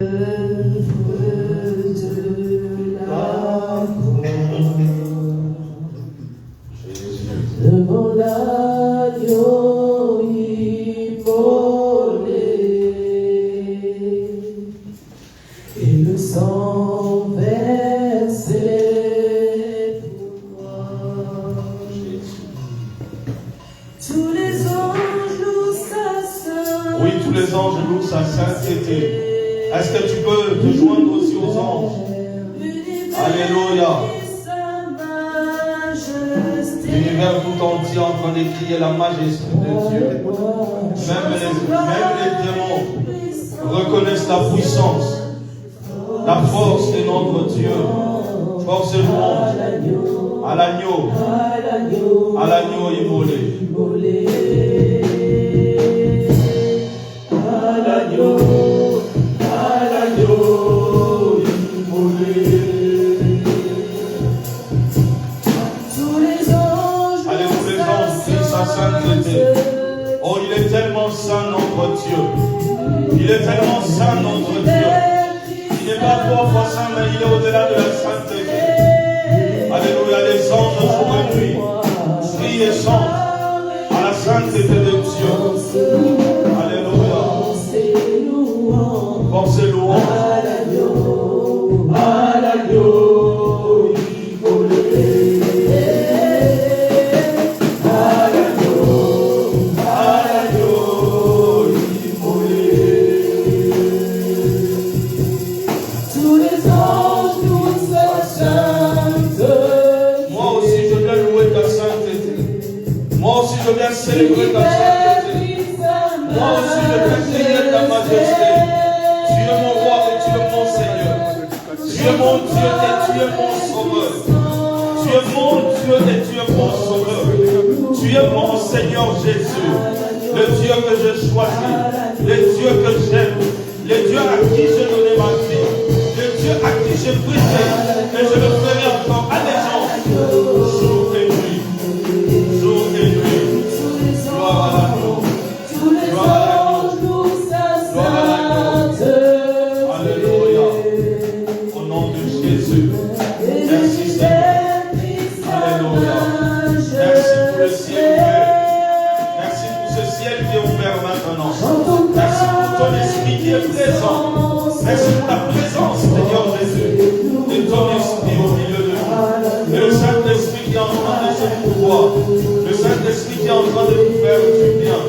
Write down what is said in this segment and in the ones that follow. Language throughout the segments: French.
Devant l'agneau immolé, et le sang versé pour moi. Tous les anges louent sa sainteté. Oui, tous les anges louent sa sainteté. Est-ce que tu peux te joindre aussi aux anges? Alléluia. L'univers tout entier en train de crier la majesté de Dieu. Même les démons reconnaissent la puissance, la force de notre Dieu. Force le monde à l'agneau immolé. Oh, il est tellement saint notre Dieu. Il est tellement saint notre Dieu. Il n'est pas trois fois saint, mais il est au-delà de la sainteté. Alléluia, les anges jour et nuit crient et chantent à la sainteté de Dieu. Alléluia. Force et louange. À l'agneau. Je viens célébrer ta sainteté. Moi aussi, je viens crier ta majesté. Tu es mon roi et tu es mon Seigneur. Tu es mon Dieu et tu es mon sauveur. Tu es mon Dieu et tu es mon sauveur. Tu es mon Seigneur Jésus. Le Dieu que je choisis. Le Dieu que j'aime. Le Dieu à qui j'ai donné ma vie. Le Dieu à qui j'ai brisé. Et je le ferai encore allégeance. Jour et nuit. Jour et nuit. Gloire à l'agneau. Gloire à l'agneau. Gloire à l'agneau. Alléluia. Au nom de Jésus. Merci Seigneur. Alléluia. Merci pour le ciel ouvert. Merci pour ce ciel qui est ouvert maintenant. Merci pour ton esprit qui est présent. Merci pour la présence, Seigneur Jésus, de ton esprit au milieu de nous. Et le Saint-Esprit qui est en train de se pouvoir. Le Saint-Esprit qui est en train de nous faire du bien.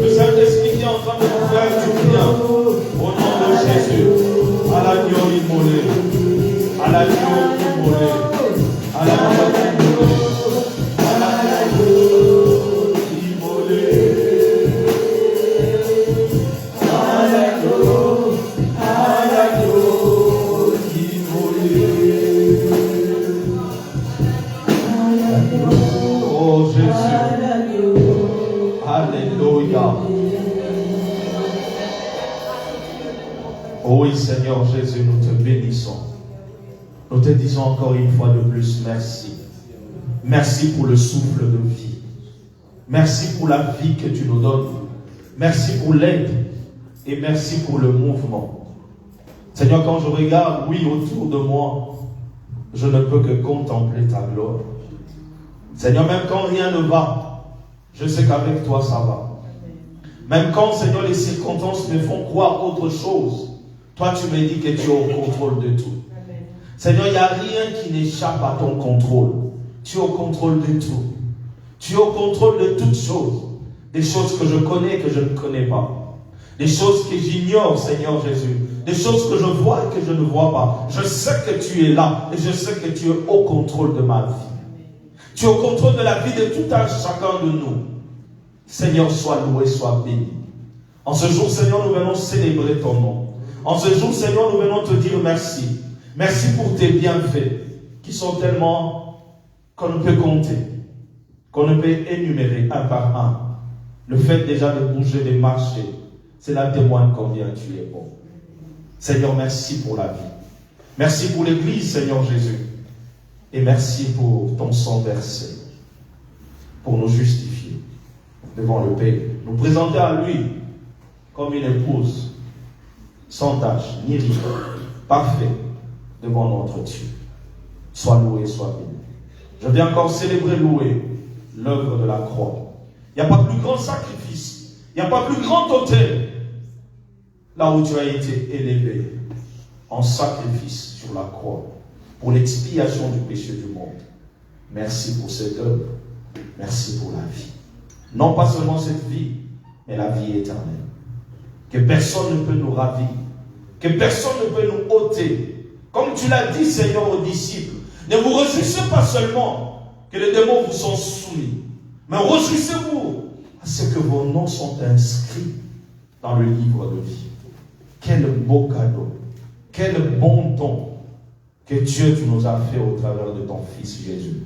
Le Saint-Esprit qui est en train de nous faire du bien. Au nom de Jésus. À l'agneau immolé. À l'agneau immolé. À l'agneau immolé. À l'agneau immolé. À l'agneau. À l'agneau immolé. Oh Jésus. Alléluia. Oh oui, Seigneur Jésus, nous te bénissons. Nous te disons encore une fois de plus merci. Merci pour le souffle de vie. Merci pour la vie que tu nous donnes. Merci pour l'aide. Et merci pour le mouvement. Seigneur, quand je regarde, oui, autour de moi, je ne peux que contempler ta gloire. Seigneur, même quand rien ne va, je sais qu'avec toi ça va. Même quand, Seigneur, les circonstances me font croire autre chose, toi tu me dis que tu es au contrôle de tout. Seigneur, il n'y a rien qui n'échappe à ton contrôle. Tu es au contrôle de tout. Tu es au contrôle de toutes choses. Des choses que je connais et que je ne connais pas. Des choses que j'ignore, Seigneur Jésus. Des choses que je vois et que je ne vois pas. Je sais que tu es là et je sais que tu es au contrôle de ma vie. Tu es au contrôle de la vie de tout un chacun de nous. Seigneur, sois loué, sois béni. En ce jour, Seigneur, nous venons célébrer ton nom. En ce jour, Seigneur, nous venons te dire merci. Merci pour tes bienfaits qui sont tellement qu'on ne peut compter, qu'on ne peut énumérer un par un. Le fait déjà de bouger, de marcher, cela témoigne combien tu es bon. Seigneur, merci pour la vie. Merci pour l'Église, Seigneur Jésus. Et merci pour ton sang versé, pour nous justifier devant le Père. Nous présenter à lui comme une épouse sans tache, ni ride, parfait devant notre Dieu. Sois loué, sois béni. Je viens encore célébrer, louer l'œuvre de la croix. Il n'y a pas plus grand sacrifice, il n'y a pas plus grand autel là où tu as été élevé en sacrifice sur la croix pour l'expiation du péché du monde. Merci pour cette œuvre. Merci pour la vie. Non pas seulement cette vie, mais la vie éternelle. Que personne ne peut nous ravir. Que personne ne peut nous ôter. Comme tu l'as dit, Seigneur, aux disciples, ne vous réjouissez pas seulement que les démons vous sont soumis, mais réjouissez-vous à ce que vos noms sont inscrits dans le livre de vie. Quel beau cadeau, quel bon don que Dieu tu nous as fait au travers de ton Fils Jésus,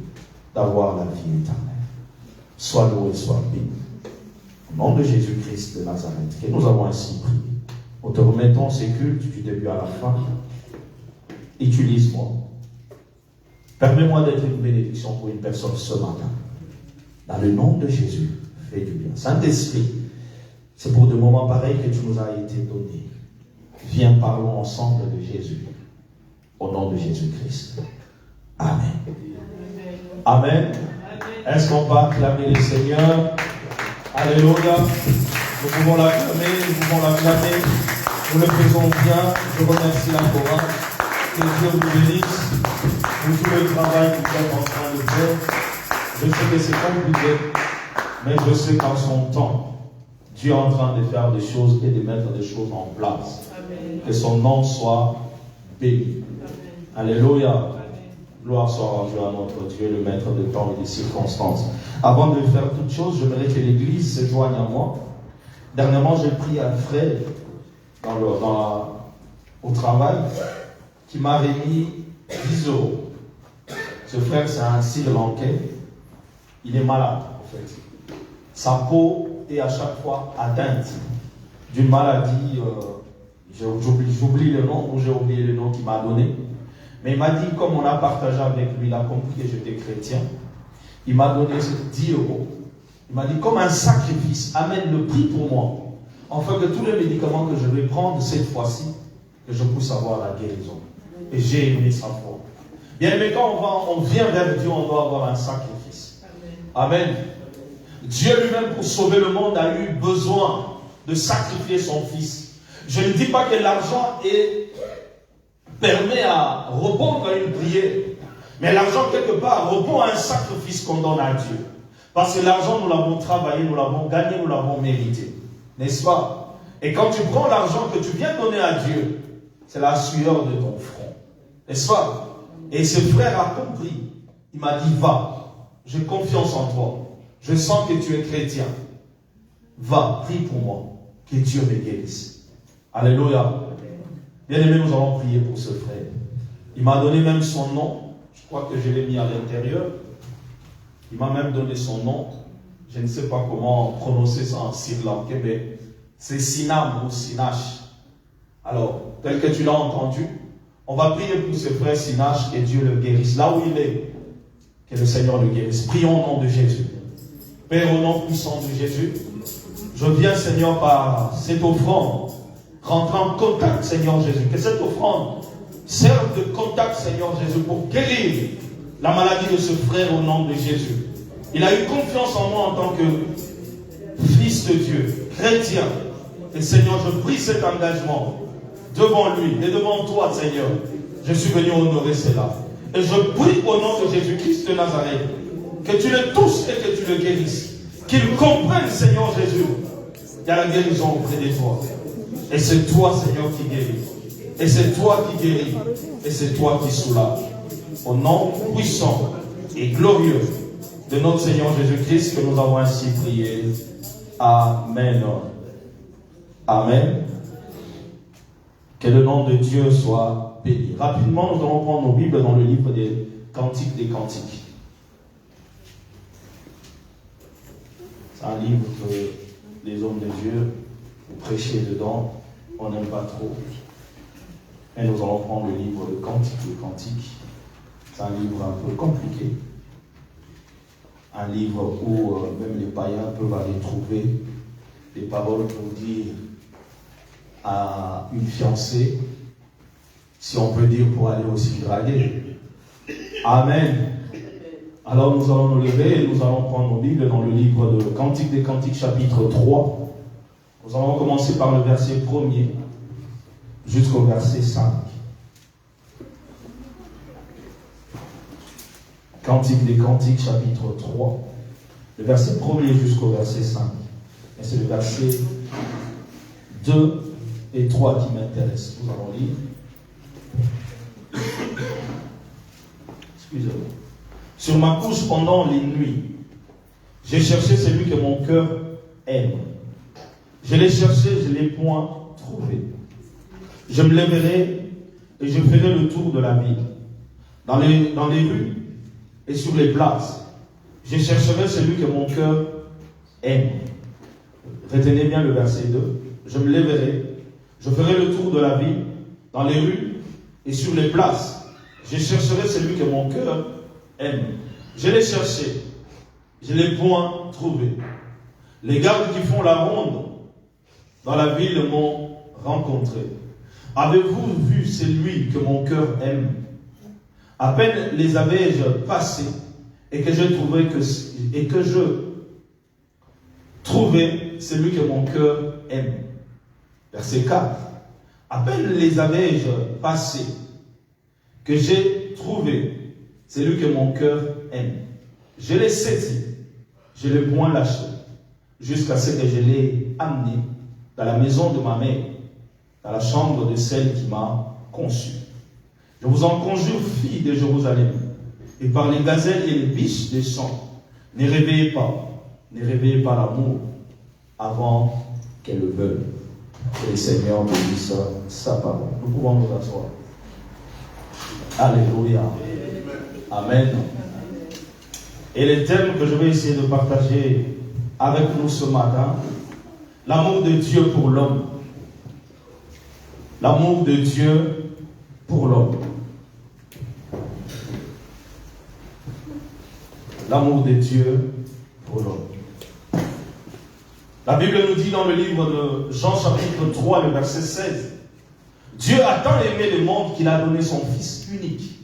d'avoir la vie éternelle. Sois loué, sois béni. Au nom de Jésus-Christ de Nazareth, que nous avons ainsi prié. Nous te remettons ces cultes du début à la fin. Utilise-moi. Permets-moi d'être une bénédiction pour une personne ce matin. Dans le nom de Jésus, fais du bien. Saint-Esprit, c'est pour des moments pareils que tu nous as été donné. Viens, parlons ensemble de Jésus. Au nom de Jésus-Christ. Amen. Amen. Est-ce qu'on peut acclamer le Seigneur? Alléluia. Nous pouvons l'acclamer, nous pouvons l'acclamer. Nous le faisons bien. Je remercie la chorale. Que Dieu vous bénisse pour tout le travail que vous êtes en train de faire. Je sais que c'est compliqué, mais je sais qu'en son temps, Dieu est en train de faire des choses et de mettre des choses en place. Amen. Que son nom soit béni. Amen. Alléluia. Amen. Gloire soit rendue à notre Dieu, le maître de temps et des circonstances. Avant de faire toute chose, j'aimerais que l'Église se joigne à moi. Dernièrement, j'ai pris un frère au travail qui m'a remis 10 €. Ce frère, c'est un Sri Lankais. Il est malade, en fait. Sa peau est à chaque fois atteinte d'une maladie. J'oublie le nom, ou j'ai oublié le nom qu'il m'a donné. Mais il m'a dit, comme on a partagé avec lui, il a compris que j'étais chrétien. Il m'a donné 10 €. Il m'a dit, comme un sacrifice, amène le prix pour moi. Afin que tous les médicaments que je vais prendre cette fois-ci, que je puisse avoir la guérison. Et j'ai aimé sa foi. Bien aimé, quand on vient vers Dieu, on doit avoir un sacrifice. Amen. Amen. Dieu lui-même, pour sauver le monde, a eu besoin de sacrifier son Fils. Je ne dis pas que l'argent permet à répondre à une prière. Mais l'argent, quelque part, répond à un sacrifice qu'on donne à Dieu. Parce que l'argent, nous l'avons travaillé, nous l'avons gagné, nous l'avons mérité. N'est-ce pas? Et quand tu prends l'argent que tu viens donner à Dieu, c'est la sueur de ton front. N'est-ce pas? Et ce frère a compris. Il m'a dit, va, j'ai confiance en toi. Je sens que tu es chrétien. Va, prie pour moi, que Dieu me guérisse. Alléluia. Bien aimé, nous allons prier pour ce frère. Il m'a donné même son nom. Je crois que je l'ai mis à l'intérieur. Il m'a même donné son nom. Je ne sais pas comment prononcer ça en sri lankais, mais c'est Sinam ou Sinash. Alors, tel que tu l'as entendu, on va prier pour ce frère Sinash, que Dieu le guérisse. Là où il est, que le Seigneur le guérisse. Prions au nom de Jésus. Père, au nom puissant de Jésus, je viens, Seigneur, par cette offrande, rentrer en contact, Seigneur Jésus. Que cette offrande serve de contact, Seigneur Jésus, pour guérir la maladie de ce frère au nom de Jésus. Il a eu confiance en moi en tant que fils de Dieu, chrétien. Et Seigneur, je prie cet engagement devant lui et devant toi, Seigneur. Je suis venu honorer cela. Et je prie au nom de Jésus-Christ de Nazareth que tu le touches et que tu le guérisses. Qu'il comprenne, Seigneur Jésus, qu'il y a la guérison auprès de toi. Et c'est toi, Seigneur, qui guéris. Et c'est toi qui guéris. Et c'est toi qui soulages. Au nom puissant et glorieux de notre Seigneur Jésus-Christ que nous avons ainsi prié. Amen. Amen. Que le nom de Dieu soit béni. Rapidement, nous allons prendre nos Bibles dans le livre des Cantiques des Cantiques. C'est un livre que les hommes de Dieu ont prêché dedans. On n'aime pas trop. Et nous allons prendre le livre de Cantiques des Cantiques. C'est un livre un peu compliqué. Un livre où même les païens peuvent aller trouver des paroles pour dire a une fiancée, si on peut dire, pour aller aussi draguer. Amen. Alors nous allons nous lever et nous allons prendre nos Bibles dans le livre de Cantique des Cantiques, chapitre 3. Nous allons commencer par le verset 1er jusqu'au verset 5. Cantique des Cantiques, chapitre 3, le verset 1er jusqu'au verset 5. Et c'est le verset 2 et 3 qui m'intéressent. Nous allons lire. Excusez-moi. Sur ma couche pendant les nuits, j'ai cherché celui que mon cœur aime. Je l'ai cherché, je ne l'ai point trouvé. Je me lèverai et je ferai le tour de la ville, dans les rues et sur les places. Je chercherai celui que mon cœur aime. Retenez bien le verset 2. Je me lèverai, je ferai le tour de la ville, dans les rues et sur les places. Je chercherai celui que mon cœur aime. Je l'ai cherché, je ne l'ai point trouvé. Les gardes qui font la ronde dans la ville m'ont rencontré. Avez-vous vu celui que mon cœur aime? À peine les avais-je passés et que je trouvais celui que mon cœur aime. Verset 4. À peine les avais-je passés que j'ai trouvé celui que mon cœur aime. Je l'ai saisi, je l'ai point lâché, jusqu'à ce que je l'ai amené dans la maison de ma mère, dans la chambre de celle qui m'a conçu. Je vous en conjure, filles de Jérusalem, et par les gazelles et les biches des champs, ne réveillez pas l'amour avant qu'elle le veuille. Que le Seigneur bénisse sa parole. Nous pouvons nous asseoir. Alléluia. Amen. Et le thème que je vais essayer de partager avec nous ce matin, l'amour de Dieu pour l'homme. L'amour de Dieu pour l'homme. L'amour de Dieu pour l'homme. La Bible nous dit dans le livre de Jean chapitre 3, le verset 16, Dieu a tant aimé le monde qu'il a donné son Fils unique,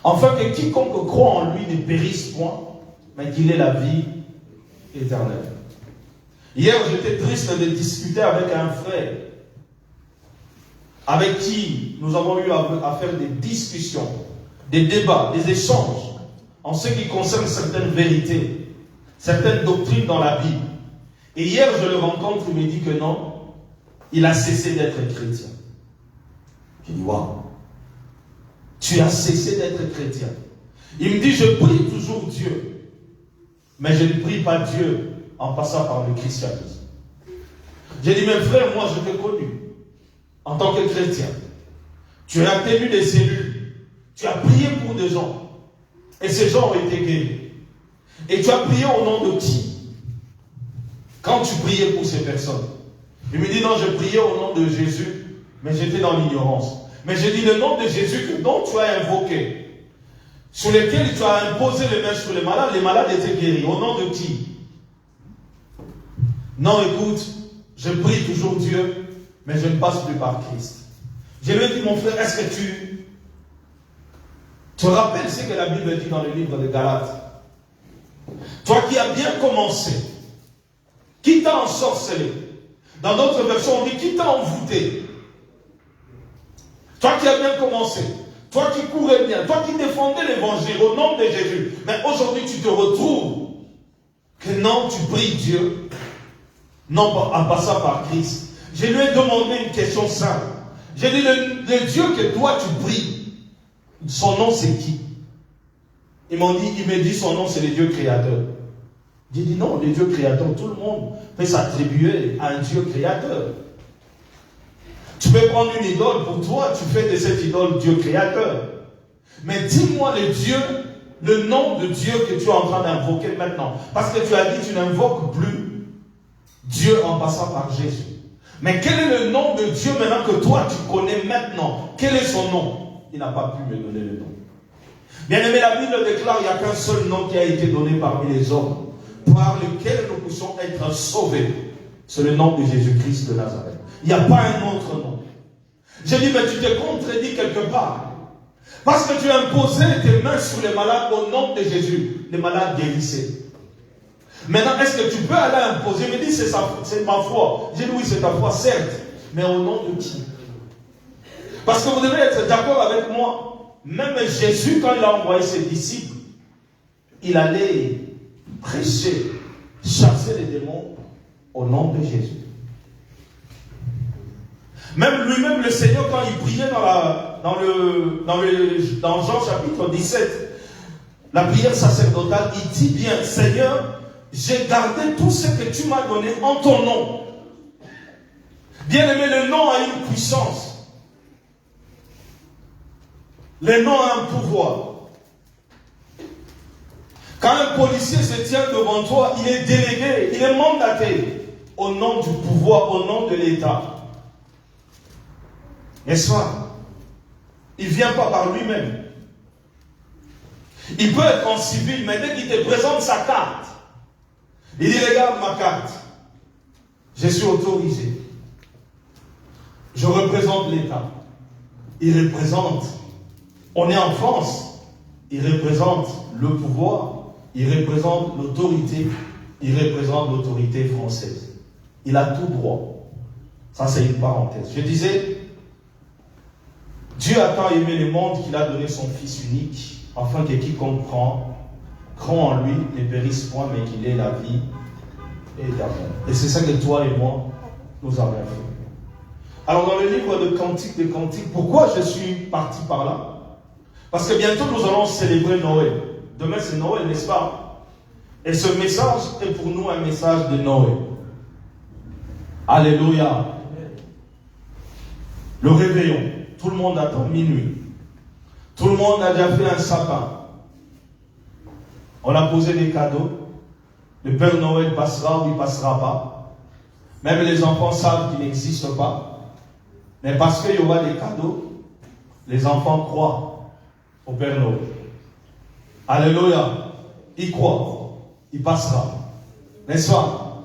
afin que quiconque croit en lui ne périsse point, mais qu'il ait la vie éternelle. Hier, j'étais triste de discuter avec un frère avec qui nous avons eu à faire des discussions, des débats, des échanges en ce qui concerne certaines vérités, certaines doctrines dans la Bible. Et hier, je le rencontre, il me dit que non, il a cessé d'être chrétien. Je dis, waouh, tu as cessé d'être chrétien. Il me dit, je prie toujours Dieu, mais je ne prie pas Dieu en passant par le christianisme. J'ai dit, mes frères, moi je t'ai connu en tant que chrétien. Tu as tenu des cellules, tu as prié pour des gens, et ces gens ont été guéris. Et tu as prié au nom de qui? Quand tu priais pour ces personnes? Il me dit, non, je priais au nom de Jésus, mais j'étais dans l'ignorance. Mais j'ai dit, le nom de Jésus dont tu as invoqué, sur lequel tu as imposé les mains sur les malades étaient guéris. Au nom de qui? Non, écoute, je prie toujours Dieu, mais je ne passe plus par Christ. Je lui ai dit, mon frère, est-ce que tu te rappelles ce que la Bible dit dans le livre de Galates? Toi qui as bien commencé, qui t'a ensorcelé? Dans d'autres versions, on dit qui t'a envoûté? Toi qui as bien commencé, toi qui courais bien, toi qui défendais l'évangile au nom de Jésus, mais aujourd'hui tu te retrouves que non, tu pries Dieu, non en passant par Christ. Je lui ai demandé une question simple. J'ai dit, le Dieu que toi tu pries, son nom c'est qui? Il me dit son nom c'est le Dieu créateur. J'ai dit non, le Dieu créateur, tout le monde peut s'attribuer à un Dieu créateur. Tu peux prendre une idole pour toi, tu fais de cette idole Dieu créateur. Mais dis-moi le nom de Dieu que tu es en train d'invoquer maintenant. Parce que tu as dit, tu n'invoques plus Dieu en passant par Jésus. Mais quel est le nom de Dieu maintenant que toi tu connais maintenant? Quel est son nom? Il n'a pas pu me donner le nom. Bien aimé, la Bible déclare qu'il n'y a qu'un seul nom qui a été donné parmi les hommes, par lequel nous puissions être sauvés. C'est le nom de Jésus-Christ de Nazareth. Il n'y a pas un autre nom. J'ai dit, mais tu te contredis quelque part. Parce que tu as imposé tes mains sur les malades au nom de Jésus. Les malades guérissés. Maintenant, est-ce que tu peux aller imposer? Il me dit, c'est ma foi. J'ai dit, oui, c'est ta foi, certes. Mais au nom de qui? Parce que vous devez être d'accord avec moi. Même Jésus, quand il a envoyé ses disciples, il allait prêcher, chasser les démons au nom de Jésus. Même lui-même, le Seigneur, quand il priait dans Jean chapitre 17, la prière sacerdotale, il dit bien, Seigneur, j'ai gardé tout ce que tu m'as donné en ton nom. Bien aimé, le nom a une puissance. Le nom a un pouvoir. Quand un policier se tient devant toi, il est délégué, il est mandaté au nom du pouvoir, au nom de l'État. N'est-ce pas? Il ne vient pas par lui-même. Il peut être en civil, mais dès qu'il te présente sa carte, il dit, regarde ma carte. Je suis autorisé. Je représente l'État. Il représente. On est en France. Il représente le pouvoir. Il représente l'autorité. Il représente l'autorité française. Il a tout droit. Ça, c'est une parenthèse. Je disais, Dieu a tant aimé le monde qu'il a donné son Fils unique, afin que quiconque croit en lui ne périsse point, mais qu'il ait la vie éternelle. Et c'est ça que toi et moi, nous avons fait. Alors, dans le livre de Cantiques des Cantiques, pourquoi je suis parti par là? Parce que bientôt, nous allons célébrer Noël. Demain, c'est Noël, n'est-ce pas? Et ce message est pour nous un message de Noël. Alléluia. Le réveillon. Tout le monde attend minuit. Tout le monde a déjà fait un sapin. On a posé des cadeaux. Le Père Noël passera ou il ne passera pas. Même les enfants savent qu'il n'existe pas. Mais parce qu'il y aura des cadeaux, les enfants croient au Père Noël. Alléluia. Ils croient. Il passera. N'est-ce pas?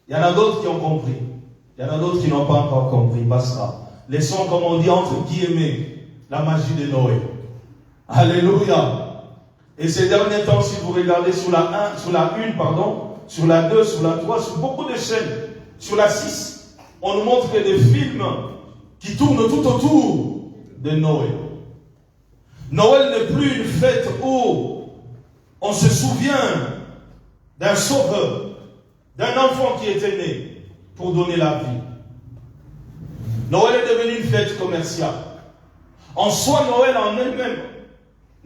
Il y en a d'autres qui ont compris. Il y en a d'autres qui n'ont pas encore compris. Il passera. Laissons, comme on dit, entre guillemets, la magie de Noël. Alléluia. Et ces derniers temps, si vous regardez sur la 1, sur la 2, sur la 3, sur beaucoup de chaînes, sur la 6, on nous montre que des films qui tournent tout autour de Noël. Noël n'est plus une fête où on se souvient d'un sauveur, d'un enfant qui était né pour donner la vie. Noël est devenu une fête commerciale. En soi, Noël en elle-même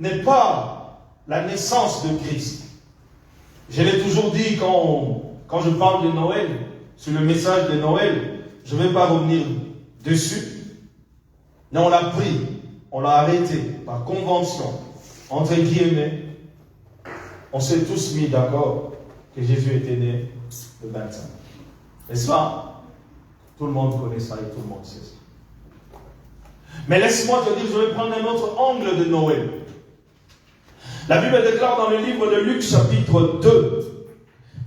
n'est pas la naissance de Christ. Je l'ai toujours dit quand je parle de Noël, sur le message de Noël, je ne vais pas revenir dessus. Mais on l'a pris, on l'a arrêté par convention, entre guillemets. On s'est tous mis d'accord que Jésus était né le 25. N'est-ce pas? Tout le monde connaît ça et tout le monde sait ça. Mais laisse-moi te dire, je vais prendre un autre angle de Noël. La Bible déclare dans le livre de Luc chapitre 2,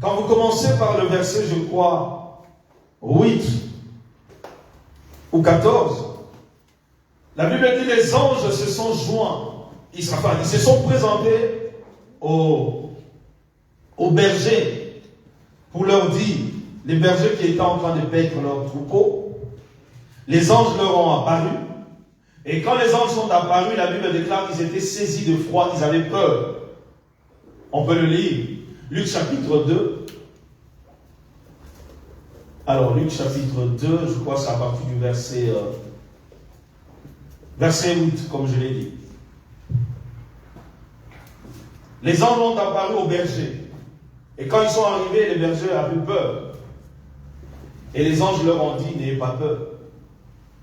quand vous commencez par le verset, je crois, 8 ou 14, la Bible dit les anges se sont joints, ils se sont présentés aux bergers pour leur dire, les bergers qui étaient en train de paître leur troupeau, les anges leur ont apparu. Et quand les anges sont apparus, la Bible déclare qu'ils étaient saisis de froid, ils avaient peur. On peut le lire. Luc chapitre 2. Alors, Luc chapitre 2, je crois que c'est à partir du verset 8, comme je l'ai dit. Les anges ont apparu aux bergers. Et quand ils sont arrivés, les bergers avaient peur. Et les anges leur ont dit, n'ayez pas peur.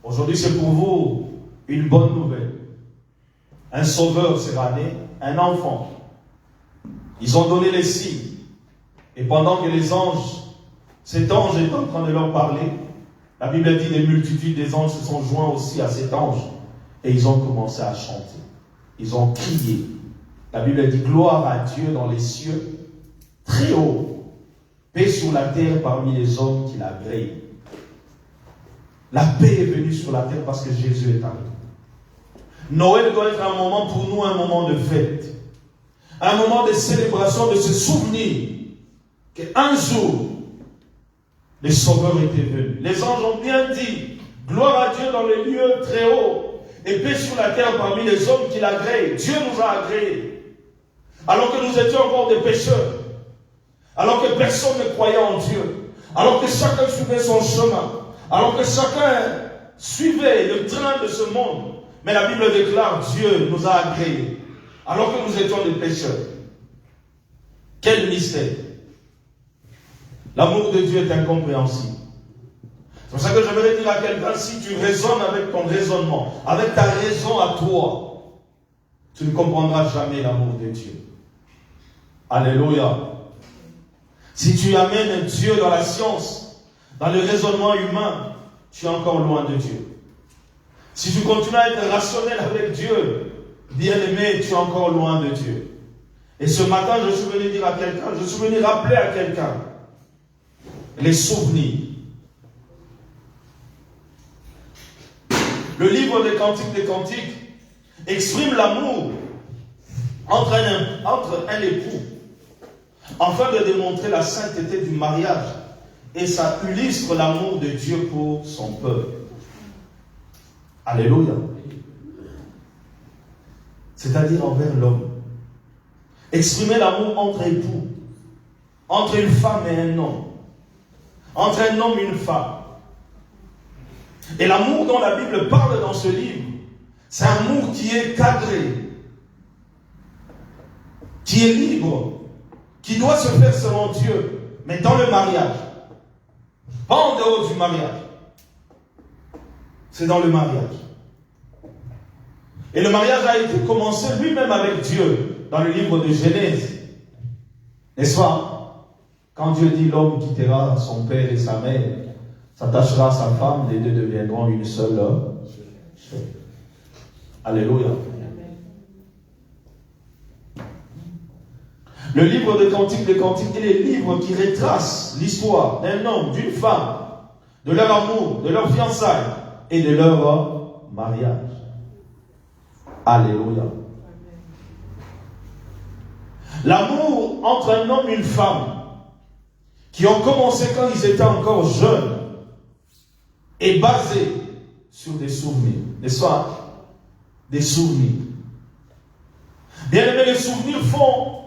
Aujourd'hui, c'est pour vous une bonne nouvelle. Un sauveur sera né, un enfant. Ils ont donné les signes. Et pendant que cet ange est en train de leur parler, la Bible dit des multitudes des anges se sont joints aussi à cet ange. Et ils ont commencé à chanter. Ils ont crié. La Bible dit gloire à Dieu dans les cieux, très haut. Paix sur la terre parmi les hommes qui l'agréent. La paix est venue sur la terre parce que Jésus est arrivé. Noël doit être un moment pour nous, un moment de fête. Un moment de célébration, de se souvenir qu'un jour, les sauveurs étaient venus. Les anges ont bien dit, gloire à Dieu dans les lieux très hauts, et paix sur la terre parmi les hommes qu'il agrée. Dieu nous a agréés. Alors que nous étions encore des pécheurs, alors que personne ne croyait en Dieu, alors que chacun suivait son chemin, alors que chacun suivait le train de ce monde. Mais la Bible déclare, Dieu nous a agréés, alors que nous étions des pécheurs. Quel mystère! L'amour de Dieu est incompréhensible. C'est pour ça que j'aimerais dire à quelqu'un, si tu raisonnes avec ton raisonnement, avec ta raison à toi, tu ne comprendras jamais l'amour de Dieu. Alléluia. Si tu amènes Dieu dans la science, dans le raisonnement humain, tu es encore loin de Dieu. Si tu continues à être rationnel avec Dieu, bien-aimé, tu es encore loin de Dieu. Et ce matin, je suis venu dire à quelqu'un, je suis venu rappeler à quelqu'un les souvenirs. Le livre des Cantiques exprime l'amour entre un époux, afin de démontrer la sainteté du mariage, et ça illustre l'amour de Dieu pour son peuple. Alléluia. C'est-à-dire envers l'homme. Exprimer l'amour entre époux, entre une femme et un homme, entre un homme et une femme. Et l'amour dont la Bible parle dans ce livre, c'est un amour qui est cadré, qui est libre, qui doit se faire selon Dieu, mais dans le mariage. Pas en dehors du mariage. C'est dans le mariage. Et le mariage a été commencé lui-même avec Dieu, dans le livre de Genèse. N'est-ce pas? Quand Dieu dit l'homme quittera son père et sa mère, s'attachera à sa femme, les deux deviendront une seule chair. Alléluia. Le livre des Cantiques est les livres qui retracent l'histoire d'un homme, d'une femme, de leur amour, de leur fiançailles et de leur mariage. Alléluia. L'amour entre un homme et une femme qui ont commencé quand ils étaient encore jeunes est basé sur des souvenirs. N'est-ce pas? Des souvenirs. Bien aimé, les souvenirs font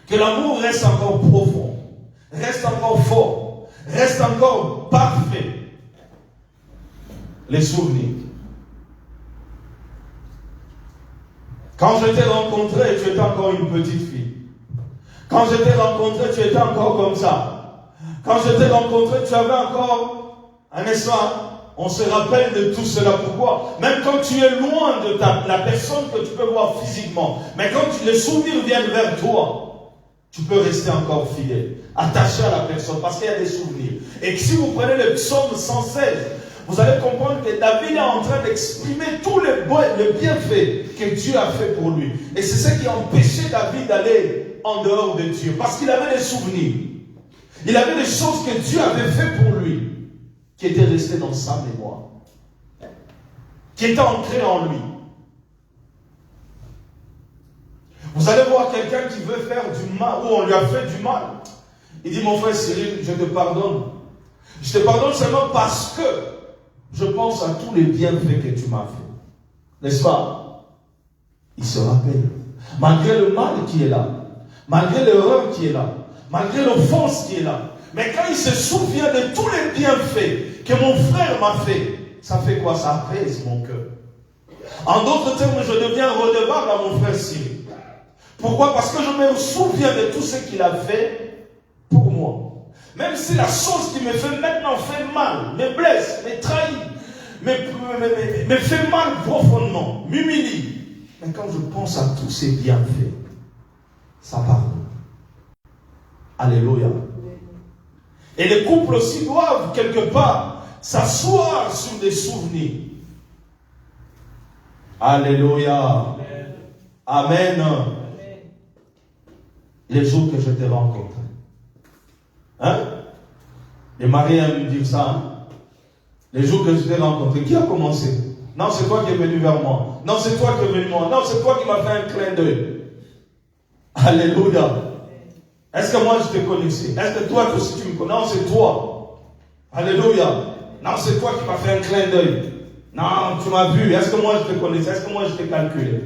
que l'amour reste encore profond, reste encore fort, reste encore parfait. Les souvenirs. Quand je t'ai rencontré, tu étais encore une petite fille. Quand je t'ai rencontré, tu étais encore comme ça. Quand je t'ai rencontré, tu avais encore un instant. On se rappelle de tout cela. Pourquoi? Même quand tu es loin de la personne que tu peux voir physiquement, mais quand les souvenirs viennent vers toi, tu peux rester encore fidèle, attaché à la personne, parce qu'il y a des souvenirs. Et si vous prenez le psaume 116, vous allez comprendre que David est en train d'exprimer tous les bienfaits que Dieu a fait pour lui. Et c'est ce qui a empêché David d'aller en dehors de Dieu. Parce qu'il avait des souvenirs. Il avait des choses que Dieu avait fait pour lui, qui étaient restées dans sa mémoire, qui étaient ancrées en lui. Vous allez voir quelqu'un qui veut faire du mal, ou on lui a fait du mal. Il dit, mon frère Cyril, je te pardonne. Je te pardonne seulement parce que je pense à tous les bienfaits que tu m'as fait. N'est-ce pas? Il se rappelle. Malgré le mal qui est là, malgré l'erreur qui est là, malgré l'offense qui est là, mais quand il se souvient de tous les bienfaits que mon frère m'a fait, ça fait quoi? Ça apaise mon cœur. En d'autres termes, je deviens redevable à mon frère Cyril. Pourquoi? Parce que je me souviens de tout ce qu'il a fait pour moi. Même si la chose qui me fait maintenant fait mal, me blesse, me trahit, me fait mal profondément, m'humilie. Mais quand je pense à tous ces bienfaits, ça pardonne. Alléluia. Et les couples aussi doivent quelque part s'asseoir sur des souvenirs. Alléluia. Amen. Les jours que je t'ai rencontré. Hein? Les maris aiment dire ça. Hein? Les jours que je t'ai rencontré, qui a commencé? Non, c'est toi qui es venu vers moi. Non, c'est toi qui es venu vers moi. Non, c'est toi qui m'as fait un clin d'œil. Alléluia. Est-ce que moi je te connaissais? Est-ce que toi aussi tu me connais? Non, c'est toi. Alléluia. Non, c'est toi qui m'as fait un clin d'œil. Non, tu m'as vu. Est-ce que moi je te connaissais? Est-ce que moi je t'ai calculé?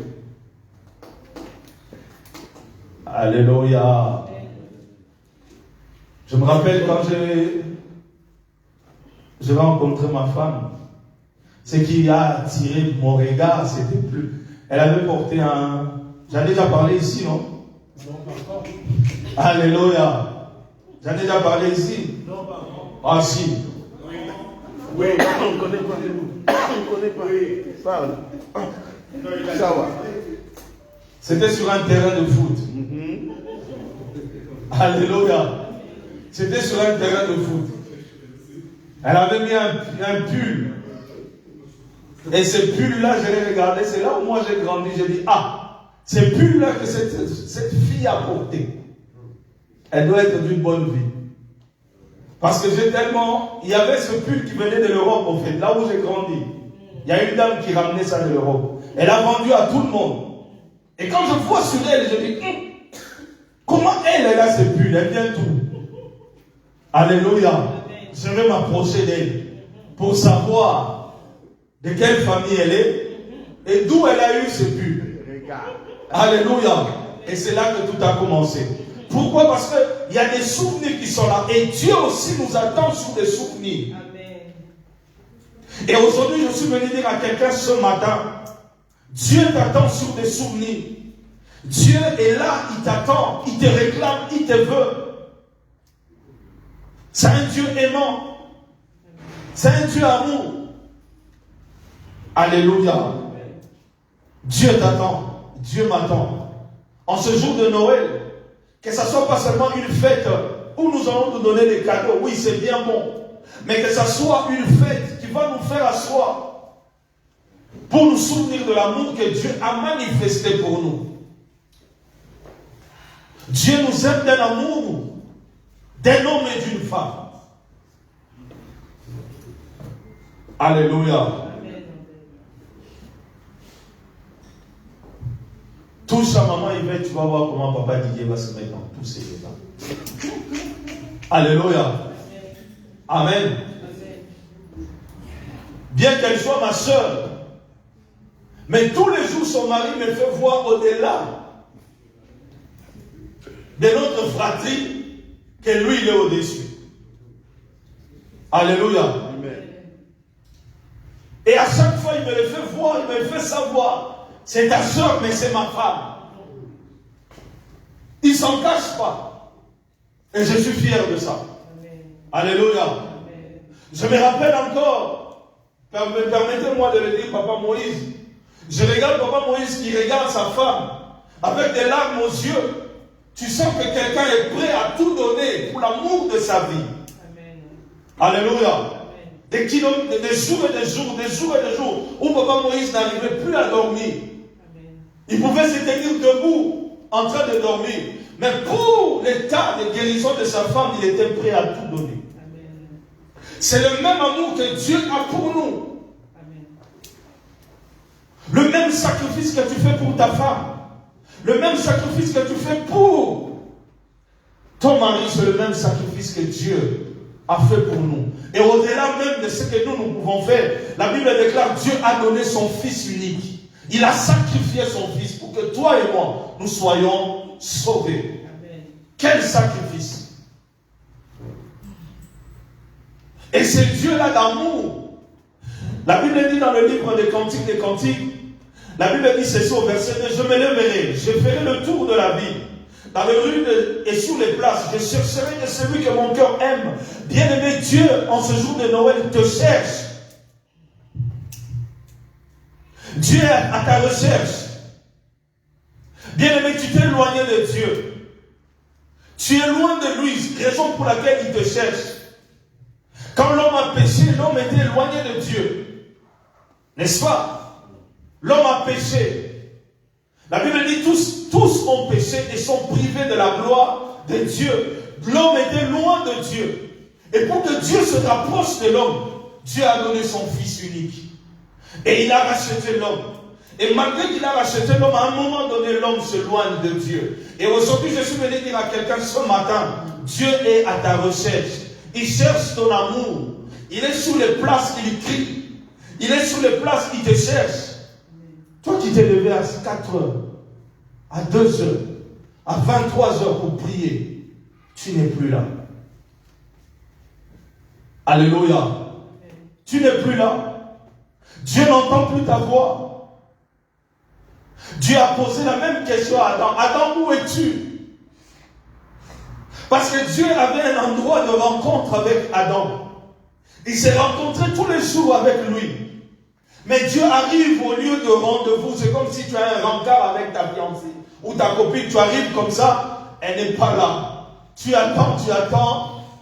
Alléluia. Je me rappelle quand j'ai rencontré ma femme. Ce qui a attiré mon regard, c'était plus. Elle avait porté un. J'en ai déjà parlé ici, non? Non, pas encore. Alléluia. J'en ai déjà parlé ici? Non, pas encore. Ah, si. Oui, on ne connaît pas. On ne connaît pas. Oui, parle. Ça va. C'était sur un terrain de foot. Alléluia. C'était sur un terrain de foot. Elle avait mis un pull. Et ce pull-là, je l'ai regardé. C'est là où moi j'ai grandi. J'ai dit, ah, ce pull-là que cette fille a porté, elle doit être d'une bonne vie. Parce que il y avait ce pull qui venait de l'Europe, en fait, là où j'ai grandi. Il y a une dame qui ramenait ça de l'Europe. Elle a vendu à tout le monde. Et quand je vois sur elle, je dis, comment elle a ce pull? Elle vient tout. Alléluia. Je vais m'approcher d'elle pour savoir de quelle famille elle est et d'où elle a eu ce pull. Alléluia. Et c'est là que tout a commencé. Pourquoi? Parce qu'il y a des souvenirs qui sont là. Et Dieu aussi nous attend sur des souvenirs. Amen. Et aujourd'hui, je suis venu dire à quelqu'un ce matin, Dieu t'attend sur des souvenirs. Dieu est là, il t'attend, il te réclame, il te veut. C'est un Dieu aimant. C'est un Dieu amour. Alléluia. Dieu t'attend. Dieu m'attend. En ce jour de Noël, que ce ne soit pas seulement une fête où nous allons nous donner des cadeaux. Oui, c'est bien bon. Mais que ce soit une fête qui va nous faire asseoir pour nous souvenir de l'amour que Dieu a manifesté pour nous. Dieu nous aime d'un amour d'un homme et d'une femme. Alléluia. Touche à maman Yvette, tu vas voir comment papa Didier va se mettre en tous ces états. Alléluia. Amen. Bien qu'elle soit ma soeur, mais tous les jours son mari me fait voir au-delà de notre fratrie que lui il est au-dessus. Alléluia. Amen. Et à chaque fois il me le fait voir, il me le fait savoir. C'est ta soeur, mais c'est ma femme. Il ne s'en cache pas. Et je suis fier de ça. Amen. Alléluia. Amen. Je me rappelle encore, permettez-moi de le dire, Papa Moïse. Je regarde Papa Moïse qui regarde sa femme avec des larmes aux yeux. Tu sens que quelqu'un est prêt à tout donner pour l'amour de sa vie. Amen. Alléluia. Amen. Des kilomètres, des jours et des jours, des jours et des jours, où Papa Moïse n'arrivait plus à dormir. Amen. Il pouvait se tenir debout, en train de dormir. Mais pour l'état de guérison de sa femme, il était prêt à tout donner. Amen. C'est le même amour que Dieu a pour nous. Amen. Le même sacrifice que tu fais pour ta femme, le même sacrifice que tu fais pour ton mari, c'est le même sacrifice que Dieu a fait pour nous. Et au-delà même de ce que nous pouvons faire, la Bible déclare Dieu a donné son Fils unique. Il a sacrifié son Fils pour que toi et moi, nous soyons sauvés. Amen. Quel sacrifice! Et c'est Dieu-là d'amour. La Bible dit dans le livre des Cantiques des Cantiques, la Bible dit ceci au verset 2, je me lèverai, je ferai le tour de la ville, dans les rues et sur les places, je chercherai de celui que mon cœur aime. Bien-aimé, Dieu, en ce jour de Noël, te cherche. Dieu est à ta recherche. Bien-aimé, tu t'es éloigné de Dieu. Tu es loin de lui, raison pour laquelle il te cherche. Quand l'homme a péché, l'homme était éloigné de Dieu. N'est-ce pas? L'homme a péché. La Bible dit tous ont péché et sont privés de la gloire de Dieu. L'homme était loin de Dieu. Et pour que Dieu se rapproche de l'homme, Dieu a donné son Fils unique. Et il a racheté l'homme. Et malgré qu'il a racheté l'homme, à un moment donné, l'homme s'éloigne de Dieu. Et aujourd'hui, je suis venu dire à quelqu'un ce matin, Dieu est à ta recherche. Il cherche ton amour. Il est sur les places, il crie. Il est sur les places, il te cherche. Toi qui t'es levé à 4 heures, à 2 heures, à 23 heures pour prier, tu n'es plus là. Alléluia. Tu n'es plus là. Dieu n'entend plus ta voix. Dieu a posé la même question à Adam. Adam, où es-tu? Parce que Dieu avait un endroit de rencontre avec Adam. Il s'est rencontré tous les jours avec lui. Mais Dieu arrive au lieu de rendez-vous. C'est comme si tu as un rencard avec ta fiancée ou ta copine. Tu arrives comme ça, elle n'est pas là. Tu attends,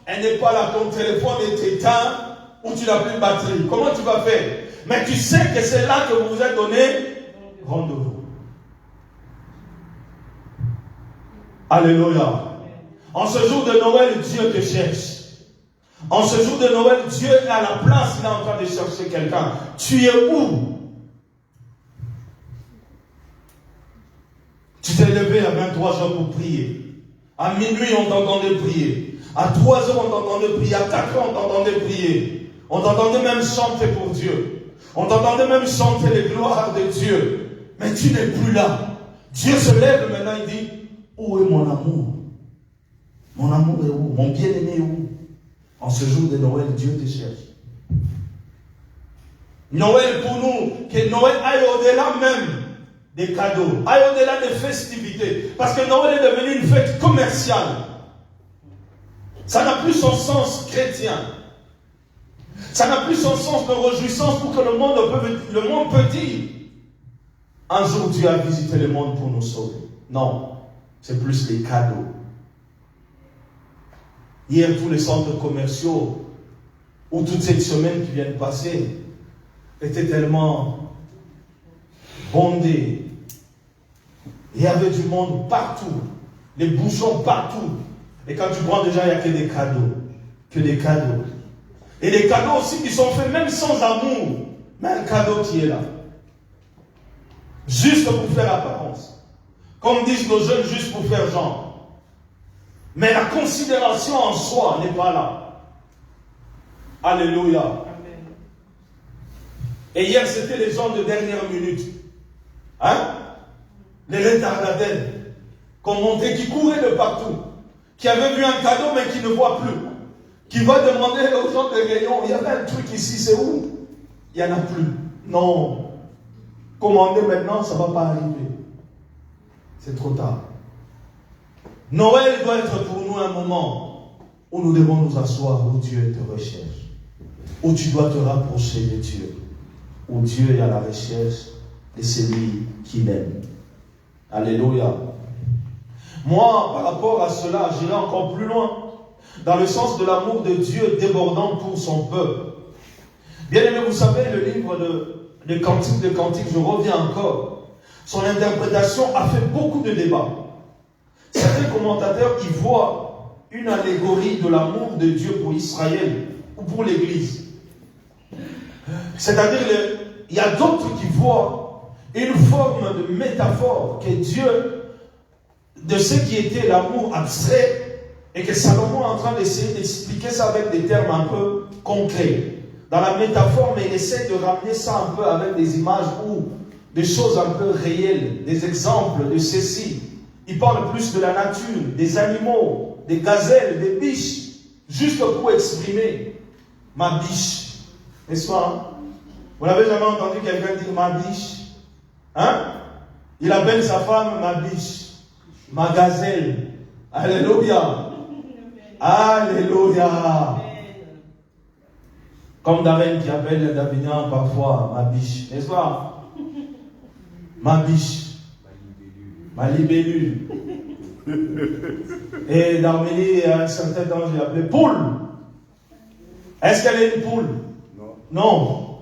elle n'est pas là. Ton téléphone est éteint ou tu n'as plus de batterie. Comment tu vas faire? Mais tu sais que c'est là que vous vous êtes donné rendez-vous. Alléluia. En ce jour de Noël, Dieu te cherche. En ce jour de Noël, Dieu est à la place, il est en train de chercher quelqu'un. Tu es où? Tu t'es levé à 23 heures pour prier. À minuit, on t'entendait prier. À 3 heures, on t'entendait prier. À 4 heures, on t'entendait prier. On t'entendait même chanter pour Dieu. On t'entendait même chanter les gloires de Dieu. Mais tu n'es plus là. Dieu se lève maintenant, il dit, où est mon amour? Mon amour est où? Mon bien-aimé est où? En ce jour de Noël, Dieu te cherche. Noël pour nous, que Noël aille au-delà même des cadeaux, aille au-delà des festivités. Parce que Noël est devenu une fête commerciale. Ça n'a plus son sens chrétien. Ça n'a plus son sens de réjouissance pour que le monde peut dire un jour Dieu a visité le monde pour nous sauver. Non, c'est plus les cadeaux. Hier, tous les centres commerciaux, ou toute cette semaine qui vient de passer, étaient tellement bondés. Il y avait du monde partout, les bouchons partout. Et quand tu prends déjà, il n'y a que des cadeaux. Que des cadeaux. Et les cadeaux aussi qui sont faits même sans amour. Mais un cadeau qui est là. Juste pour faire apparence. Comme disent nos jeunes, juste pour faire genre. Mais la considération en soi n'est pas là. Alléluia. Amen. Et hier, c'était les gens de dernière minute. Hein? Les retardataires. Qu'on montrait, qui couraient de partout. Qui avaient vu un cadeau, mais qui ne voient plus. Qui va demander aux gens des rayons, il y avait un truc ici, c'est où? Il n'y en a plus. Non. Commander maintenant, ça ne va pas arriver. C'est trop tard. Noël doit être pour nous un moment où nous devons nous asseoir, où Dieu te recherche, où tu dois te rapprocher de Dieu, où Dieu est à la recherche de celui qui l'aime. Alléluia. Moi, par rapport à cela, j'irai encore plus loin, dans le sens de l'amour de Dieu débordant pour son peuple. Bien aimé, vous savez, le livre de Cantiques, je reviens encore, son interprétation a fait beaucoup de débats. Certains commentateurs y voient une allégorie de l'amour de Dieu pour Israël ou pour l'Église. C'est-à-dire, il y a d'autres qui voient une forme de métaphore que Dieu, de ce qui était l'amour abstrait, et que Salomon est en train d'essayer d'expliquer ça avec des termes un peu concrets. Dans la métaphore, mais il essaie de ramener ça un peu avec des images ou des choses un peu réelles, des exemples de ceci. Il parle plus de la nature, des animaux, des gazelles, des biches, juste pour exprimer ma biche. N'est-ce pas? Hein? Vous n'avez jamais entendu quelqu'un dire ma biche? Hein? Il appelle sa femme ma biche, ma gazelle. Alléluia. Alléluia. Comme Darren qui appelle Davignan parfois ma biche. N'est-ce pas? Ma biche. Ma libellule. Et d'Arménie, à un certain temps, j'ai appelé poule. Est-ce qu'elle est une poule? Non. Non.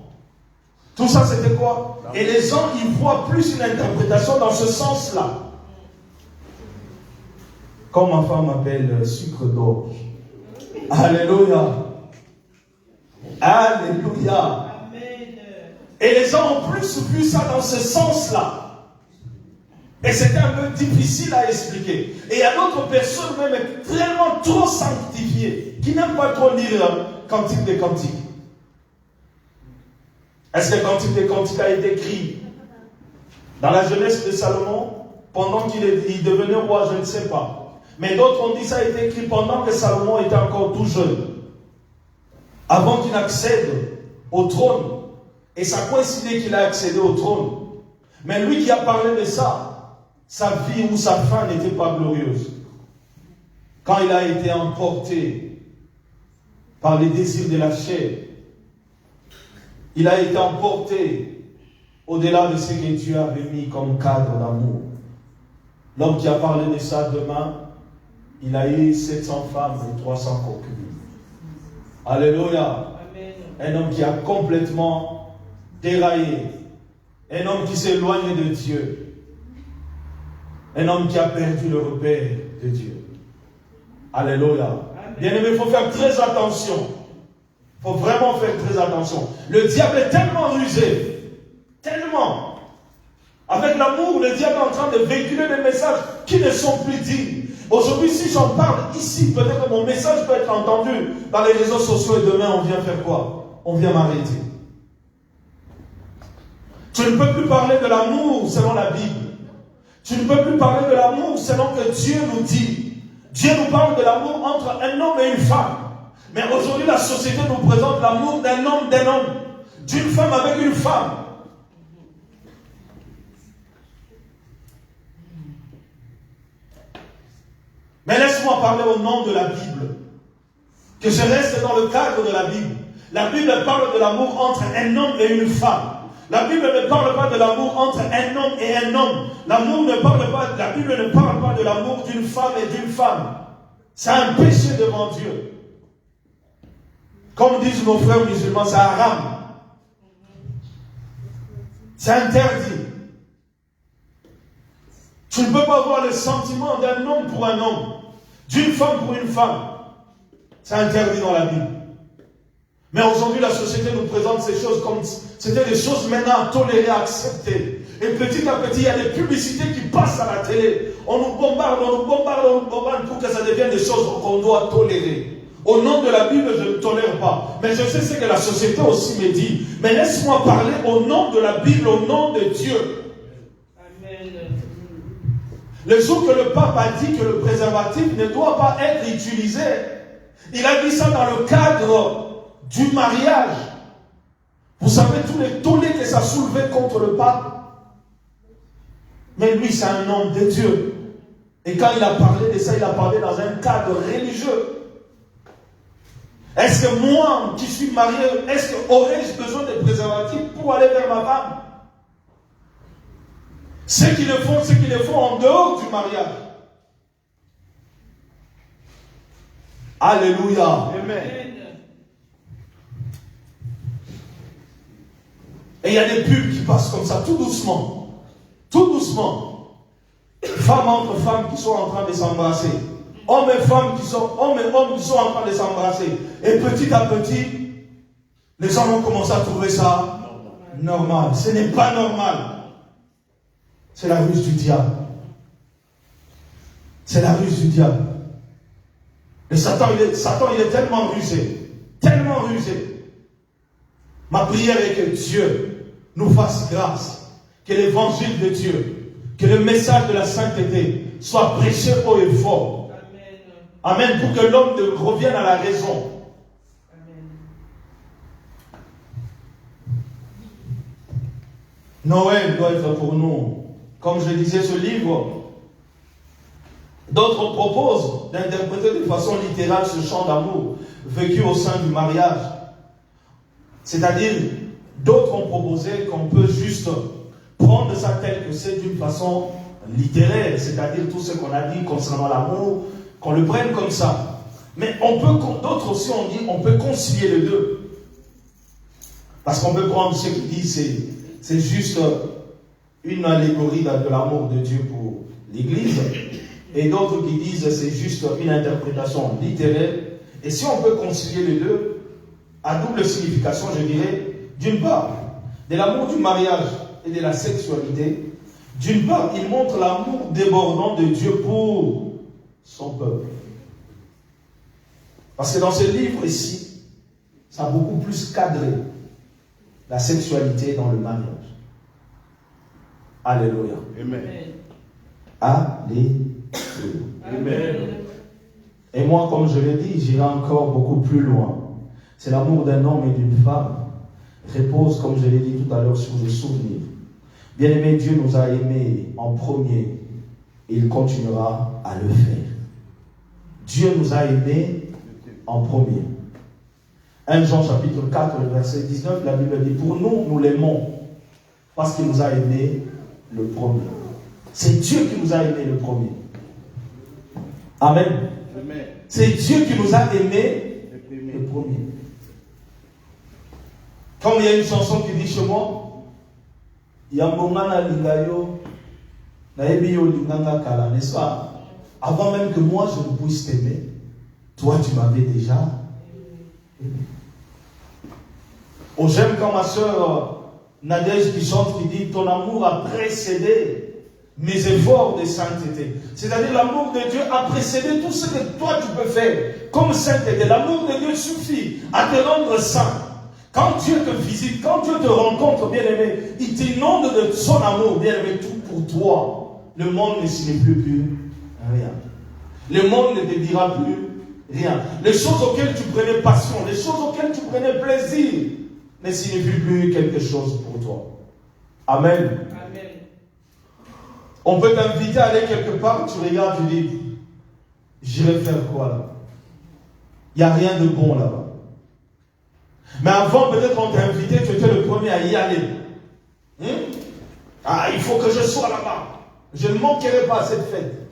Tout ça, c'était quoi? Et les gens, ils voient plus une interprétation dans ce sens-là. Comme ma femme m'appelle sucre d'orge. Alléluia. Alléluia. Et les gens ont plus vu ça dans ce sens-là. Et c'était un peu difficile à expliquer. Et il y a d'autres personnes même vraiment trop sanctifiées, qui n'aiment pas trop lire Cantique des Cantiques. Est-ce que Cantique des Cantiques a été écrit dans la jeunesse de Salomon, pendant qu'il devenait roi, je ne sais pas. Mais d'autres ont dit ça a été écrit pendant que Salomon était encore tout jeune, avant qu'il accède au trône. Et ça coïncidait qu'il a accédé au trône. Mais lui qui a parlé de ça, sa vie ou sa fin n'était pas glorieuse. Quand il a été emporté par les désirs de la chair, il a été emporté au-delà de ce que Dieu avait mis comme cadre d'amour. L'homme qui a parlé de ça demain, il a eu 700 femmes et 300 concubines. Alléluia. Amen. Un homme qui a complètement déraillé. Un homme qui s'éloigne de Dieu. Un homme qui a perdu le repère de Dieu. Alléluia. Bien-aimé, il faut faire très attention. Il faut vraiment faire très attention. Le diable est tellement rusé. Tellement. Avec l'amour, le diable est en train de véhiculer des messages qui ne sont plus dignes. Aujourd'hui, si j'en parle ici, peut-être que mon message peut être entendu dans les réseaux sociaux et demain, on vient faire quoi? On vient m'arrêter. Tu ne peux plus parler de l'amour selon la Bible. Tu ne peux plus parler de l'amour selon que Dieu nous dit. Dieu nous parle de l'amour entre un homme et une femme. Mais aujourd'hui, la société nous présente l'amour d'un homme, d'une femme avec une femme. Mais laisse-moi parler au nom de la Bible. Que je reste dans le cadre de la Bible. La Bible parle de l'amour entre un homme et une femme. La Bible ne parle pas de l'amour entre un homme et un homme. La Bible ne parle pas de l'amour d'une femme et d'une femme. C'est un péché devant Dieu. Comme disent nos frères musulmans, c'est haram. C'est interdit. Tu ne peux pas avoir le sentiment d'un homme pour un homme, d'une femme pour une femme. C'est interdit dans la Bible. Mais aujourd'hui, la société nous présente ces choses comme c'était des choses maintenant à tolérer, à accepter. Et petit à petit, il y a des publicités qui passent à la télé. On nous bombarde pour que ça devienne des choses qu'on doit tolérer. Au nom de la Bible, je ne tolère pas. Mais je sais ce que la société aussi me dit. Mais laisse-moi parler au nom de la Bible, au nom de Dieu. Amen. Le jour que le pape a dit que le préservatif ne doit pas être utilisé, il a dit ça dans le cadre du mariage. Vous savez tous les tollés que ça soulevait contre le pape. Mais lui, c'est un homme de Dieu. Et quand il a parlé de ça, il a parlé dans un cadre religieux. Est-ce que moi, qui suis marié, est-ce que aurais-je besoin de préservatifs pour aller vers ma femme? Ceux qui le font en dehors du mariage. Alléluia. Amen. Et il y a des pubs qui passent comme ça, tout doucement. Tout doucement. Femmes entre femmes qui sont en train de s'embrasser. Hommes et hommes qui sont en train de s'embrasser. Et petit à petit, les gens vont commencer à trouver ça normal. Ce n'est pas normal. C'est la ruse du diable. C'est la ruse du diable. Et Satan, il est tellement rusé. Tellement rusé. Ma prière est que Dieu nous fasse grâce. Que l'évangile de Dieu, que le message de la sainteté soit prêché haut et fort. Amen. Pour que l'homme revienne à la raison. Amen. Noël doit être pour nous. Comme je disais, ce livre, d'autres proposent d'interpréter de façon littérale ce chant d'amour vécu au sein du mariage. C'est-à-dire, d'autres ont proposé qu'on peut juste prendre ça tel que c'est d'une façon littéraire, c'est-à-dire tout ce qu'on a dit concernant l'amour, qu'on le prenne comme ça. Mais d'autres aussi ont dit, on peut concilier les deux. Parce qu'on peut prendre ce qui dit, c'est juste une allégorie de l'amour de Dieu pour l'Église, et d'autres qui disent c'est juste une interprétation littéraire. Et si on peut concilier les deux, à double signification, je dirais, d'une part, de l'amour du mariage et de la sexualité. D'une part, il montre l'amour débordant de Dieu pour son peuple. Parce que dans ce livre ici, ça a beaucoup plus cadré la sexualité dans le mariage. Alléluia. Amen. Alléluia. Amen. Et moi, comme je l'ai dit, j'irai encore beaucoup plus loin. C'est l'amour d'un homme et d'une femme repose, comme je l'ai dit tout à l'heure, sur le souvenir. Bien-aimé, Dieu nous a aimés en premier et il continuera à le faire. Dieu nous a aimés en premier. 1 Jean chapitre 4, le verset 19, la Bible dit, pour nous, nous l'aimons parce qu'il nous a aimés le premier. C'est Dieu qui nous a aimés le premier. Amen. Amen. C'est Dieu qui nous a aimés le premier. Comme il y a une chanson qui dit chez moi, Yambongana Lingayo, Naebiyo Linganga Kala, n'est-ce pas? Avant même que moi je ne puisse t'aimer, toi tu m'avais déjà aimé. Oh, j'aime quand ma soeur Nadège qui chante, qui dit, ton amour a précédé mes efforts de sainteté. C'est-à-dire l'amour de Dieu a précédé tout ce que toi tu peux faire comme sainteté. L'amour de Dieu suffit à te rendre saint. Quand Dieu te visite, quand Dieu te rencontre, bien-aimé, il t'inonde de son amour, bien-aimé, tout pour toi. Le monde ne signifie plus rien. Le monde ne te dira plus rien. Les choses auxquelles tu prenais passion, les choses auxquelles tu prenais plaisir, ne signifient plus quelque chose pour toi. Amen. Amen. On peut t'inviter à aller quelque part, tu regardes, tu dis, j'irai faire quoi là? Il n'y a rien de bon là-bas. Mais avant, peut-être on t'a invité, tu étais le premier à y aller. Ah, il faut que je sois là-bas. Je ne manquerai pas à cette fête.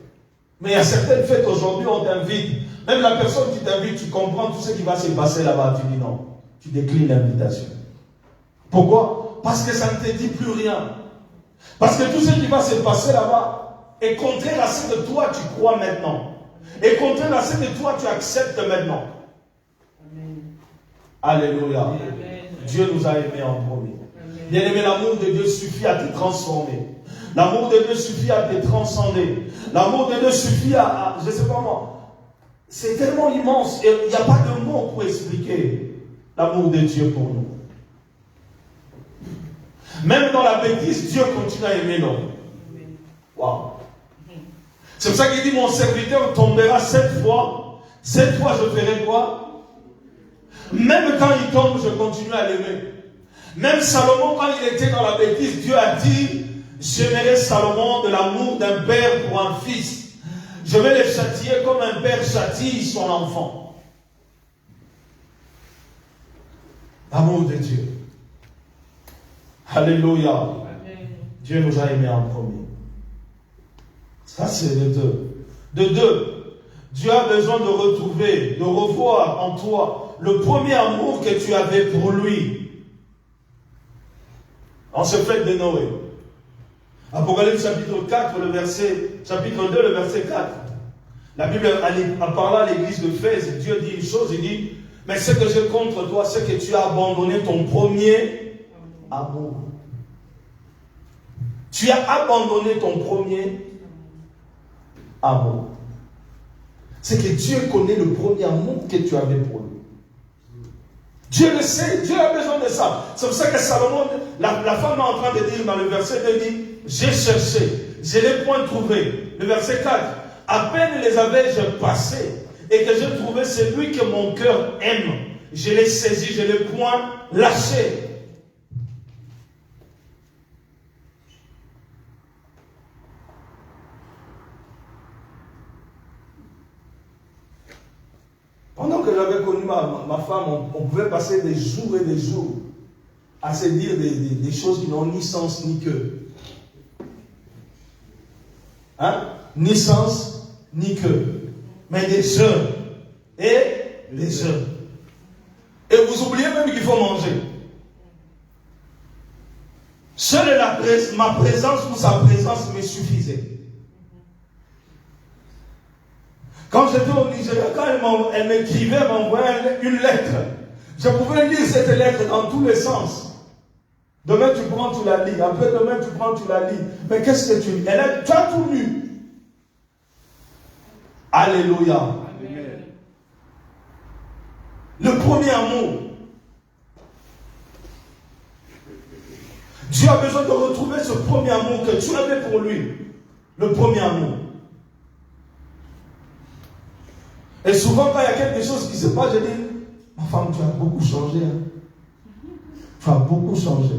Mais il y a certaines fêtes aujourd'hui, on t'invite. Même la personne qui t'invite, tu comprends tout ce qui va se passer là-bas. Tu dis non. Tu déclines l'invitation. Pourquoi? Parce que ça ne te dit plus rien. Parce que tout ce qui va se passer là-bas est contraire à ce que toi tu crois maintenant. Est contraire à ce que toi tu acceptes maintenant. Alléluia. Amen. Dieu nous a aimés en premier. Bien-aimé, l'amour de Dieu suffit à te transformer. L'amour de Dieu suffit à te transcender. L'amour de Dieu suffit à je ne sais pas moi. C'est tellement immense. Et il n'y a pas de mots pour expliquer l'amour de Dieu pour nous. Même dans la bêtise, Dieu continue à aimer l'homme. Waouh. C'est pour ça qu'il dit, mon serviteur tombera 7 fois. 7 fois, je ferai quoi? Même quand il tombe, je continue à l'aimer. Même Salomon, quand il était dans la bêtise, Dieu a dit, j'aimerai Salomon de l'amour d'un père pour un fils. Je vais le châtier comme un père châtie son enfant. L'amour de Dieu. Alléluia. Amen. Dieu nous a aimés en premier. Ça, c'est de deux. De deux, Dieu a besoin de retrouver, de revoir en toi le premier amour que tu avais pour lui. En ce fête de Noé. Apocalypse chapitre 4, chapitre 2, le verset 4. La Bible a parlé à l'église de Fès. Dieu dit une chose, il dit, mais ce que j'ai contre toi, c'est que tu as abandonné ton premier amour. Tu as abandonné ton premier amour. C'est que Dieu connaît le premier amour que tu avais pour lui. Dieu le sait, Dieu a besoin de ça. C'est pour ça que Salomon, la femme est en train de dire dans le verset 2, dit, j'ai cherché, je ne l'ai point trouvé. Le verset 4, à peine les avais-je passés et que j'ai trouvé celui que mon cœur aime. Je l'ai saisi, je ne l'ai point lâché. Pendant que j'avais connu ma femme, on pouvait passer des jours et des jours à se dire des choses qui n'ont ni sens ni queue. Hein? Ni sens ni queue. Mais des heures et des heures. Et vous oubliez même qu'il faut manger. Seule ma présence ou sa présence me suffisait. Quand j'étais au Nigeria, quand elle m'écrivait, m'envoyait une lettre, Je pouvais lire cette lettre dans tous les sens. Demain tu prends, tu la lis. Après demain tu prends, tu la lis. Mais qu'est-ce que tu lis? Tu as tout lu. Alléluia. Amen. Le premier amour. Dieu a besoin de retrouver ce premier amour que tu avais pour lui. Le premier amour. Et souvent quand il y a quelque chose qui se passe, je dis, ma femme, tu as beaucoup changé. Hein? Tu as beaucoup changé.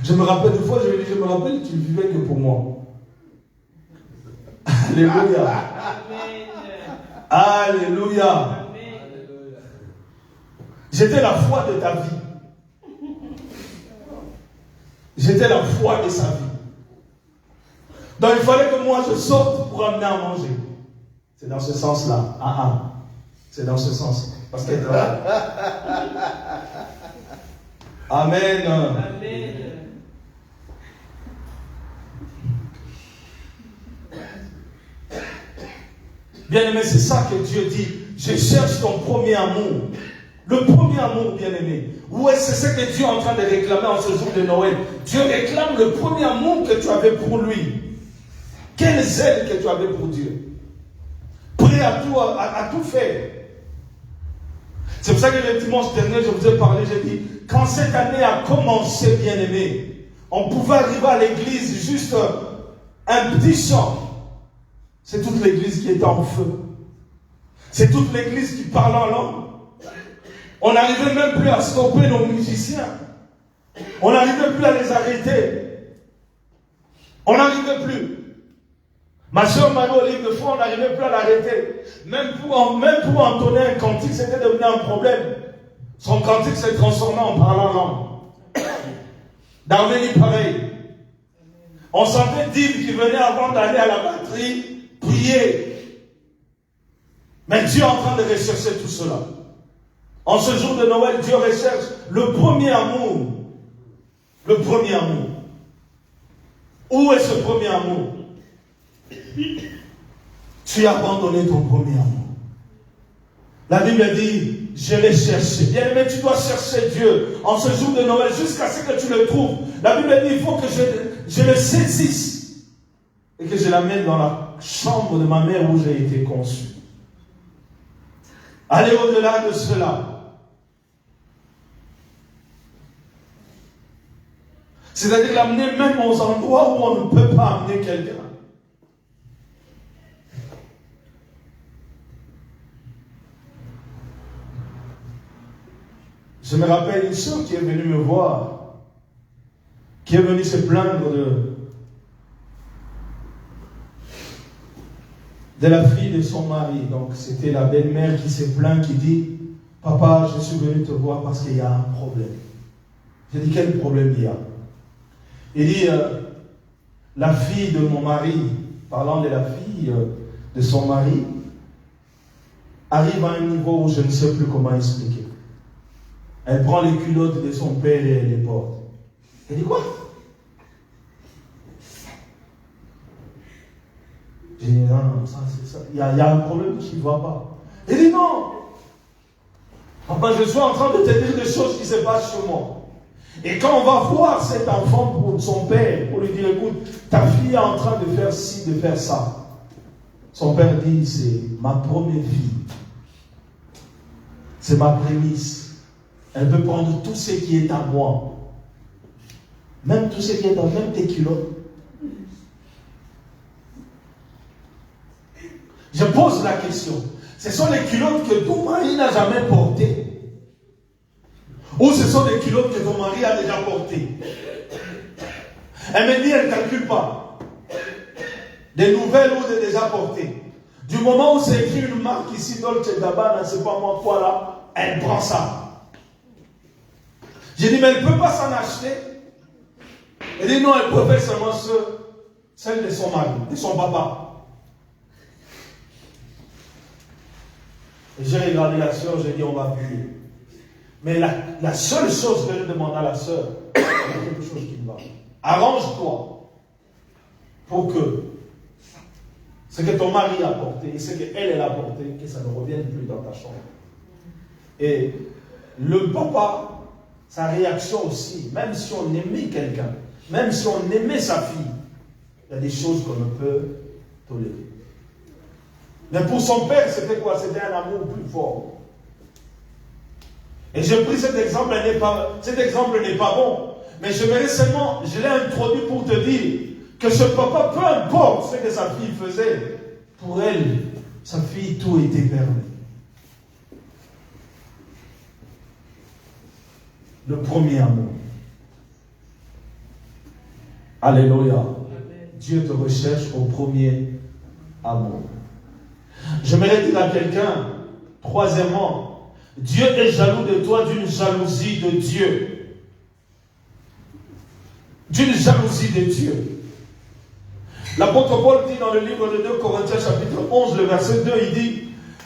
Je me rappelle une fois, je me rappelle, tu ne vivais que pour moi. Alléluia. Alléluia. J'étais la foi de ta vie. J'étais la foi de sa vie. Donc il fallait que moi je sorte pour amener à manger. C'est dans ce sens-là. C'est dans ce sens. Parce qu'elle travaille. Amen. Amen. Bien-aimé, c'est ça que Dieu dit. Je cherche ton premier amour. Le premier amour, bien-aimé. Où est-ce que c'est que Dieu est en train de réclamer en ce jour de Noël? Dieu réclame le premier amour que tu avais pour lui. Quel zèle que tu avais pour Dieu. Prêt à tout faire. C'est pour ça que le dimanche dernier, je vous ai parlé, j'ai dit, quand cette année a commencé, bien-aimé, on pouvait arriver à l'église juste un petit chant. C'est toute l'église qui était en feu. C'est toute l'église qui parlait en langue. On n'arrivait même plus à stopper nos musiciens. On n'arrivait plus à les arrêter. On n'arrivait plus. Ma soeur Marie-Olive, de fois, on n'arrivait plus à l'arrêter. Même pour entonner un cantique, c'était devenu un problème. Son cantique s'est transformé en parlant en langue. D'Arménie, pareil. On sentait Div qui venait avant d'aller à la batterie prier. Mais Dieu est en train de rechercher tout cela. En ce jour de Noël, Dieu recherche le premier amour. Le premier amour. Où est ce premier amour? Tu as abandonné ton premier amour. La Bible dit, je l'ai cherché. Bien aimé, tu dois chercher Dieu en ce jour de Noël jusqu'à ce que tu le trouves. La Bible dit, il faut que je le saisisse et que je l'amène dans la chambre de ma mère où j'ai été conçu. Allez au-delà de cela. C'est-à-dire l'amener même aux endroits où on ne peut pas amener quelqu'un. Je me rappelle une soeur qui est venue me voir, qui est venue se plaindre de la fille de son mari. Donc c'était la belle-mère qui s'est plainte, qui dit, papa, je suis venu te voir parce qu'il y a un problème. J'ai dit, quel problème il y a? Il dit, la fille de mon mari, parlant de la fille de son mari, arrive à un niveau où je ne sais plus comment expliquer. Elle prend les culottes de son père et elle les porte. Elle dit quoi? J'ai dit non, ça c'est ça. Il y a un problème qui ne va pas. Elle dit non. Papa, je suis en train de te dire des choses qui se passent chez moi. Et quand on va voir cet enfant pour son père, pour lui dire, écoute, ta fille est en train de faire ci, de faire ça. Son père dit, c'est ma première fille. C'est ma prémisse. Elle peut prendre tout ce qui est à moi. Même tout ce qui est à même tes culottes. Je pose la question. Ce sont les culottes que ton mari n'a jamais portées. Ou ce sont des culottes que ton mari a déjà portées. Elle me dit, elle ne calcule pas. Des nouvelles ou des déjà portées. Du moment où c'est écrit une marque ici, Dolce Gabbana, c'est pas moi quoi là, elle prend ça. J'ai dit, mais elle ne peut pas s'en acheter. Elle dit, non, elle préfère seulement celle de son mari, de son papa. Et j'ai regardé la soeur, j'ai dit, on va prier. Mais la seule chose que je demande à la soeur, il y a quelque chose qui me va. Arrange-toi pour que ce que ton mari a porté et ce qu'elle a porté, que ça ne revienne plus dans ta chambre. Et le papa, sa réaction aussi, même si on aimait quelqu'un, même si on aimait sa fille, il y a des choses qu'on ne peut tolérer. Mais pour son père, c'était quoi? C'était un amour plus fort. Et j'ai pris cet exemple n'est pas bon. Mais je l'ai introduit pour te dire que ce papa, peu importe ce que sa fille faisait, pour elle, sa fille, tout était permis. Le premier amour. Alléluia. Amen. Dieu te recherche au premier amour. J'aimerais dire à quelqu'un, troisièmement, Dieu est jaloux de toi d'une jalousie de Dieu. D'une jalousie de Dieu. L'apôtre Paul dit dans le livre de 2 Corinthiens chapitre 11, le verset 2, il dit,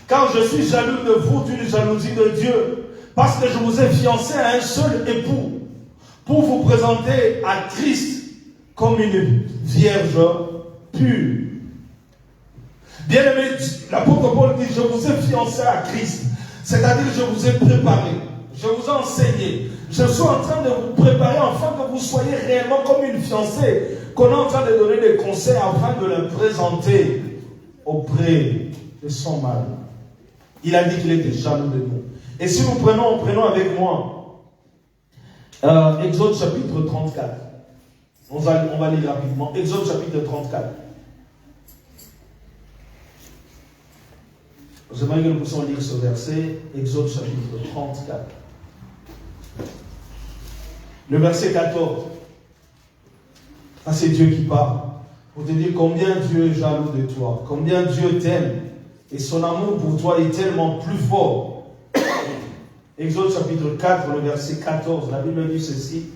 car je suis jaloux de vous d'une jalousie de Dieu, parce que je vous ai fiancé à un seul époux, pour vous présenter à Christ comme une vierge pure. Bien-aimé, l'apôtre Paul dit, je vous ai fiancé à Christ, c'est-à-dire je vous ai préparé, je vous ai enseigné, je suis en train de vous préparer afin que vous soyez réellement comme une fiancée, qu'on est en train de donner des conseils afin de la présenter auprès de son mari. Il a dit qu'il était jaloux de nous. Et si nous prenons avec moi Exode chapitre 34. On va lire rapidement. Exode chapitre 34. J'aimerais que nous puissions lire ce verset. Exode chapitre 34. Le verset 14. Ça, c'est Dieu qui parle. Pour te dire combien Dieu est jaloux de toi. Combien Dieu t'aime. Et son amour pour toi est tellement plus fort. Exode chapitre 4, le verset 14. La Bible dit ceci.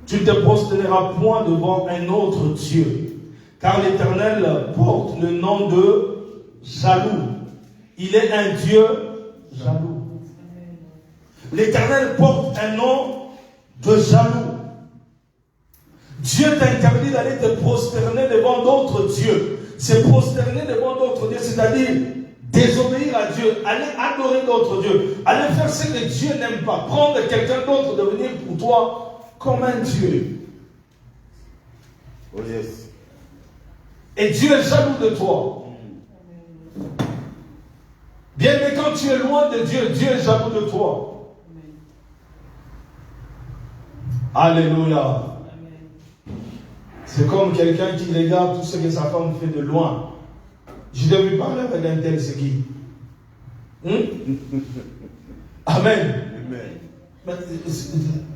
Tu ne te prosterneras point devant un autre Dieu. Car l'Éternel porte le nom de jaloux. Il est un Dieu jaloux. L'Éternel porte un nom de jaloux. Dieu t'interdit d'aller te prosterner devant d'autres dieux. Se prosterner devant d'autres dieux, c'est-à-dire désobéir à Dieu, aller adorer d'autres dieux, aller faire ce que Dieu n'aime pas, prendre quelqu'un d'autre, devenir pour toi comme un Dieu. Oh yes. Et Dieu est jaloux de toi. Bien que quand tu es loin de Dieu, Dieu est jaloux de toi. Alléluia. C'est comme quelqu'un qui regarde tout ce que sa femme fait de loin. Je devais lui parler avec un tel, c'est qui? Amen. Amen.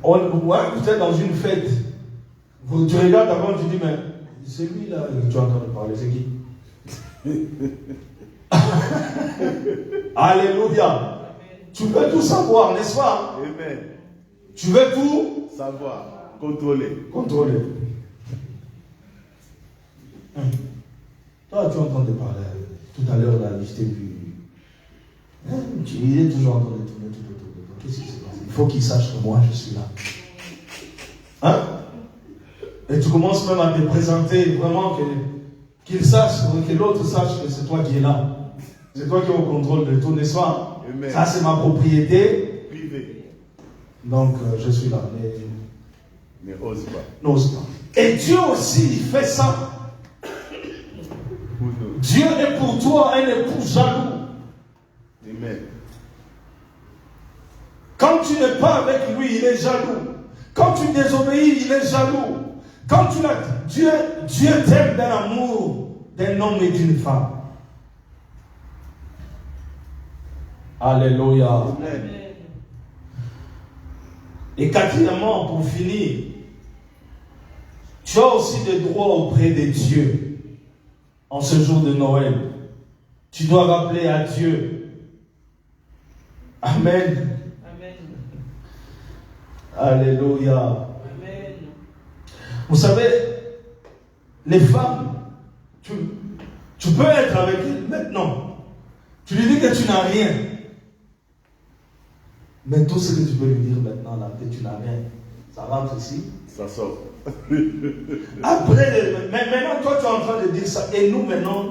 Peut-être dans une fête, tu regardes avant, tu dis, mais c'est lui là que tu es en train de parler, c'est qui? Alléluia. Amen. Tu veux tout savoir, n'est-ce pas? Amen. Tu veux tout savoir, contrôler. Contrôler. Toi, tu es en train de parler. Tout à l'heure, là, je t'ai vu. Il est toujours en train de tourner tout autour de toi. Qu'est-ce qui se passe? Il faut qu'il sache que moi, je suis là. Hein? Et tu commences même à te présenter vraiment qu'il sache, que l'autre sache que c'est toi qui es là. C'est toi qui es au contrôle de tout, n'est-ce pas? Amen. Ça, c'est ma propriété privée. Donc, je suis là. Mais ose pas. N'ose pas. Et Dieu aussi, il fait ça. Dieu est pour toi un époux jaloux. Amen. Quand tu n'es pas avec lui, il est jaloux. Quand tu désobéis, il est jaloux. Quand tu l'as, Dieu t'aime d'un amour d'un homme et d'une femme. Alléluia. Amen. Et quatrièmement, pour finir, tu as aussi des droits auprès de Dieu. En ce jour de Noël, tu dois rappeler à Dieu. Amen. Amen. Alléluia. Amen. Vous savez, les femmes, tu peux être avec elles maintenant. Tu lui dis que tu n'as rien. Mais tout ce que tu peux lui dire maintenant, là, que tu n'as rien, ça rentre ici. Ça sort. Après, mais maintenant, toi, tu es en train de dire ça. Et nous, maintenant,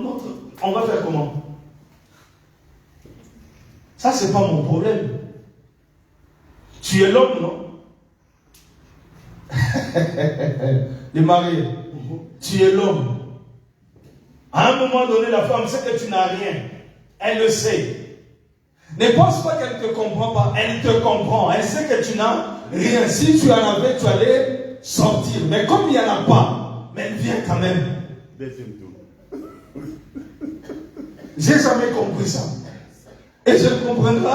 on va faire comment? Ça, c'est pas mon problème. Tu es l'homme, non? Les mariés, tu es l'homme. À un moment donné, la femme sait que tu n'as rien. Elle le sait. Ne pense pas qu'elle ne te comprend pas. Elle te comprend. Elle sait que tu n'as rien. Si tu en avais, tu allais sortir. Mais comme il n'y en a pas, mais elle vient quand même. Deuxième tour. J'ai jamais compris ça. Et je ne comprendrai,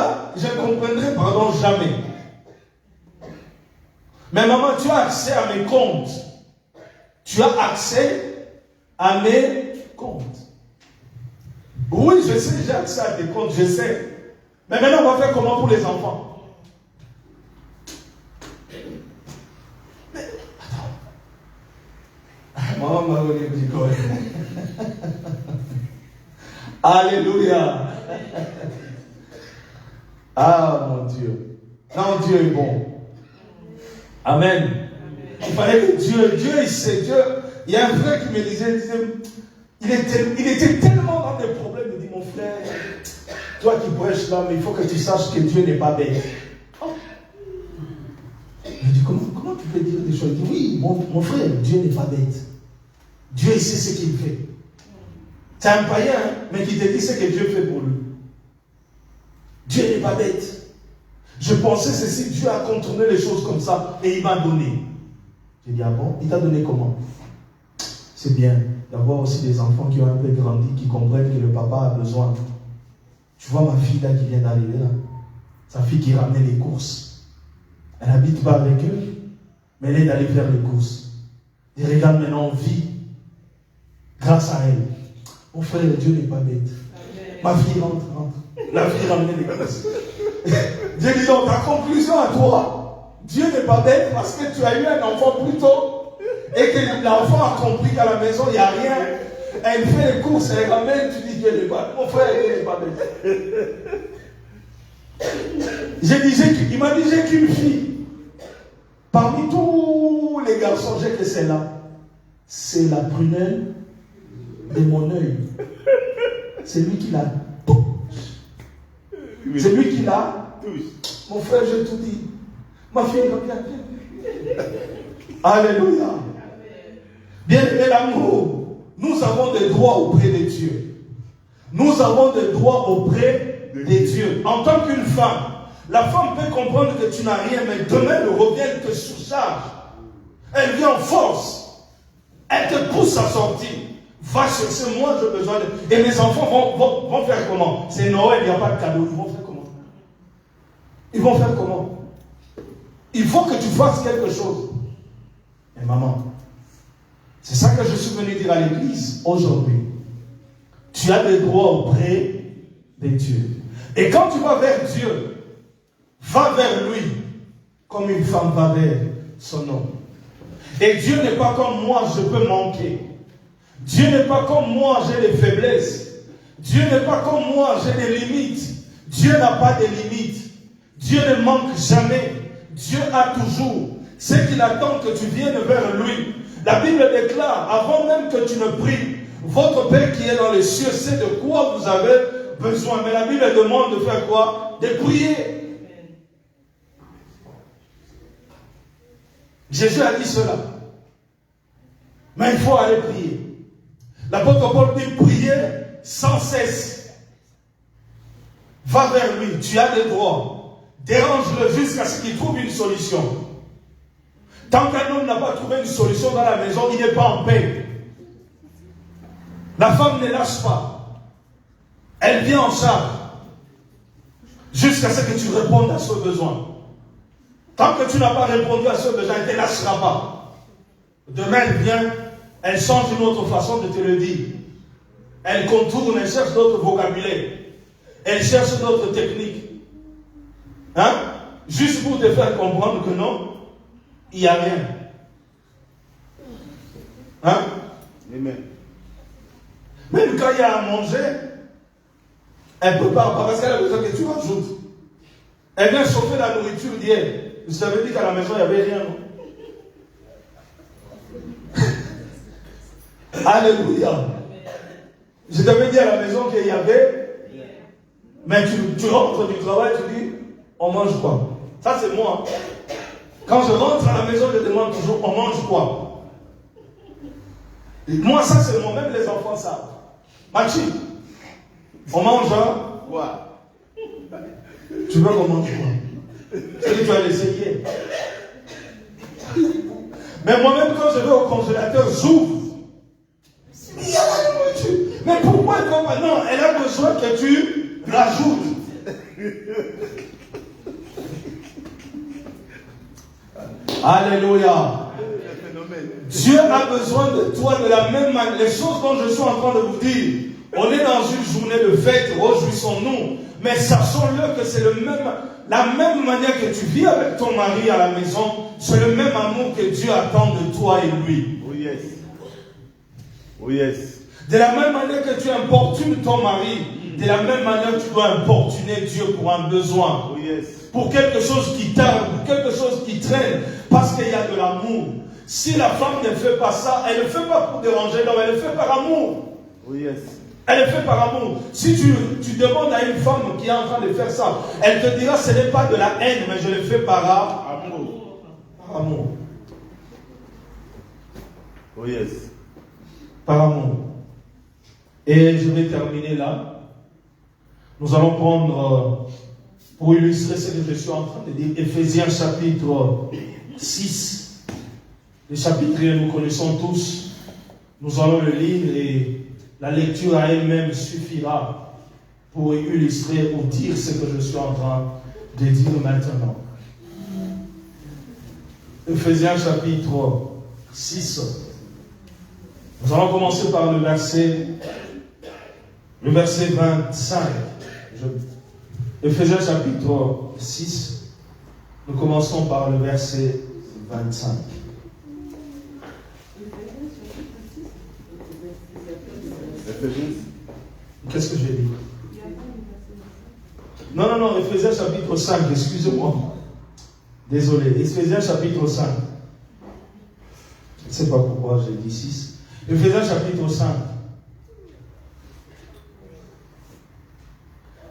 jamais. Mais maman, tu as accès à mes comptes. Tu as accès à mes comptes. Oui, je sais, j'ai accès à tes comptes, je sais. Mais maintenant, on va faire comment pour les enfants? Mais, attends. Maman m'a donné du corps. Alléluia. Ah, mon Dieu. Non, Dieu est bon. Amen. Il fallait que Dieu, il sait, Dieu. Il y a un frère qui me disait, il était tellement dans des problèmes. Il dit, mon frère, toi qui prêches là, mais il faut que tu saches que Dieu n'est pas bête. Oh. Je dis, comment tu peux dire des choses? Il dit, oui, mon frère, Dieu n'est pas bête. Dieu, il sait ce qu'il fait. C'est un païen, hein, mais qui te dit ce que Dieu fait pour lui. Dieu n'est pas bête. Je pensais ceci, Dieu a contourné les choses comme ça et il m'a donné. J'ai dit, ah bon, il t'a donné comment? C'est bien d'avoir aussi des enfants qui ont un peu grandi, qui comprennent que le papa a besoin. Tu vois ma fille là qui vient d'arriver là, sa fille qui ramenait les courses. Elle n'habite pas avec eux, mais elle est allée faire les courses. Et regarde maintenant, on vit grâce à elle. Mon frère, Dieu n'est pas bête. Amen. Ma fille rentre. La fille ramenait les courses. Dieu dit donc, ta conclusion à toi, Dieu n'est pas bête parce que tu as eu un enfant plus tôt et que l'enfant a compris qu'à la maison il n'y a rien. Elle fait les courses, elle ramène, tu dis Dieu n'est pas bête. Mon frère, Dieu n'est pas bête. Il m'a dit, j'ai qu'une fille. Parmi tous les garçons, j'ai que celle-là. C'est la prunelle de mon œil. C'est lui qui l'a. C'est lui qui l'a. Mon frère, je te dis. Ma fille, viens. Alléluia. Bien-aimé, l'amour. Nous avons des droits auprès de Dieu. Nous avons des droits auprès de Dieu. En tant qu'une femme, la femme peut comprendre que tu n'as rien, mais demain, le revient, elle te surcharge. Elle vient en force. Elle te pousse à sortir. Va chercher, moi j'ai besoin de... Et mes enfants vont faire comment? C'est Noël, il n'y a pas de cadeau. Ils vont faire comment? Ils vont faire comment? Il faut que tu fasses quelque chose. Mais maman, c'est ça que je suis venu dire à l'église aujourd'hui. Tu as des droits auprès de Dieu. Et quand tu vas vers Dieu, va vers lui comme une femme va vers son homme. Et Dieu n'est pas comme moi, je peux manquer. Dieu n'est pas comme moi, j'ai des faiblesses. Dieu n'est pas comme moi, j'ai des limites. Dieu n'a pas de limites. Dieu ne manque jamais. Dieu a toujours. Ce qu'il attend que tu viennes vers lui. La Bible déclare, avant même que tu ne pries, votre Père qui est dans les cieux sait de quoi vous avez besoin. Mais la Bible demande de faire quoi? De prier. Jésus a dit cela. Mais il faut aller prier. L'apôtre Paul dit prier sans cesse. Va vers lui, tu as des droits. Dérange-le jusqu'à ce qu'il trouve une solution. Tant qu'un homme n'a pas trouvé une solution dans la maison, il n'est pas en paix. La femme ne lâche pas. Elle vient en charge. Jusqu'à ce que tu répondes à ce besoin. Tant que tu n'as pas répondu à ce besoin, elle ne te lâchera pas. Demain, elle vient, elle change une autre façon de te le dire. Elle contourne, elle cherche d'autres vocabulaires. Elle cherche d'autres techniques. Hein? Juste pour te faire comprendre que non, il n'y a rien. Hein? Amen. Même quand il y a à manger, elle ne peut pas, parce qu'elle a besoin que tu rajoutes. Elle vient chauffer la nourriture d'hier. Je t'avais dit qu'à la maison, il n'y avait rien, non? Alléluia. Je t'avais dit à la maison qu'il y avait. Mais tu rentres du travail, tu dis, on mange quoi? Ça c'est moi. Quand je rentre à la maison, je demande toujours, on mange quoi? Et moi, ça c'est moi, même les enfants savent. Machi, on mange quoi? Tu veux qu'on mange quoi? C'est que tu vas l'essayer. Mais moi-même, quand je vais au congélateur, j'ouvre. Il y a la nourriture. Mais pourquoi elle comprend? Non, elle a besoin que tu rajoutes. Alléluia. Dieu a besoin de toi de la même manière. Les choses dont je suis en train de vous dire, on est dans une journée de fête, réjouissons-nous. Mais sachons-le que c'est la même manière que tu vis avec ton mari à la maison, c'est le même amour que Dieu attend de toi et lui. Oh yes. Oh yes. De la même manière que tu importunes ton mari, de la même manière tu dois importuner Dieu pour un besoin. Oh yes. Pour quelque chose qui tarde, pour quelque chose qui traîne, parce qu'il y a de l'amour. Si la femme ne fait pas ça, elle ne le fait pas pour déranger l'homme, elle le fait par amour. Oh yes. Elle le fait par amour. Si tu demandes à une femme qui est en train de faire ça, elle te dira ce n'est pas de la haine, mais je le fais par amour. Par amour. Oh yes. Par amour. Et je vais terminer là. Nous allons prendre, pour illustrer ce que je suis en train de dire, Éphésiens chapitre 6. Le chapitre que nous connaissons tous. Nous allons le lire et la lecture à elle-même suffira pour illustrer ou dire ce que je suis en train de dire maintenant. Éphésiens chapitre 6. Nous allons commencer par le verset 25. Éphésiens chapitre 6. Nous commençons par le verset 25. Qu'est-ce que j'ai dit? Non, Éphésiens chapitre 5, excusez-moi. Désolé, Éphésiens chapitre 5. Je ne sais pas pourquoi j'ai dit 6. Éphésiens chapitre 5.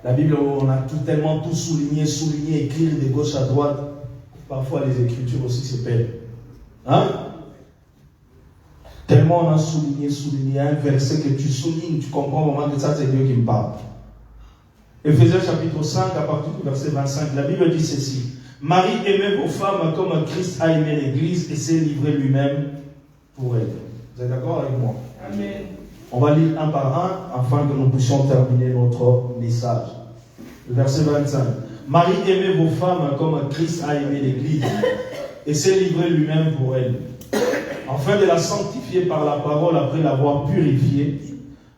La Bible, on a tellement tout souligné, écrire de gauche à droite. Parfois les écritures aussi se perdent. Hein? Tellement on a souligné un verset que tu soulignes, tu comprends vraiment que ça c'est Dieu qui me parle. Éphésiens chapitre 5, à partir du verset 25, la Bible dit ceci. Marie, aimez vos femmes comme Christ a aimé l'Église et s'est livré lui-même pour elle. Vous êtes d'accord avec moi? Amen. On va lire un par un afin que nous puissions terminer notre message. Le verset 25. Marie, aimez vos femmes comme Christ a aimé l'Église et s'est livré lui-même pour elle, afin de la sanctifier par la parole après l'avoir purifiée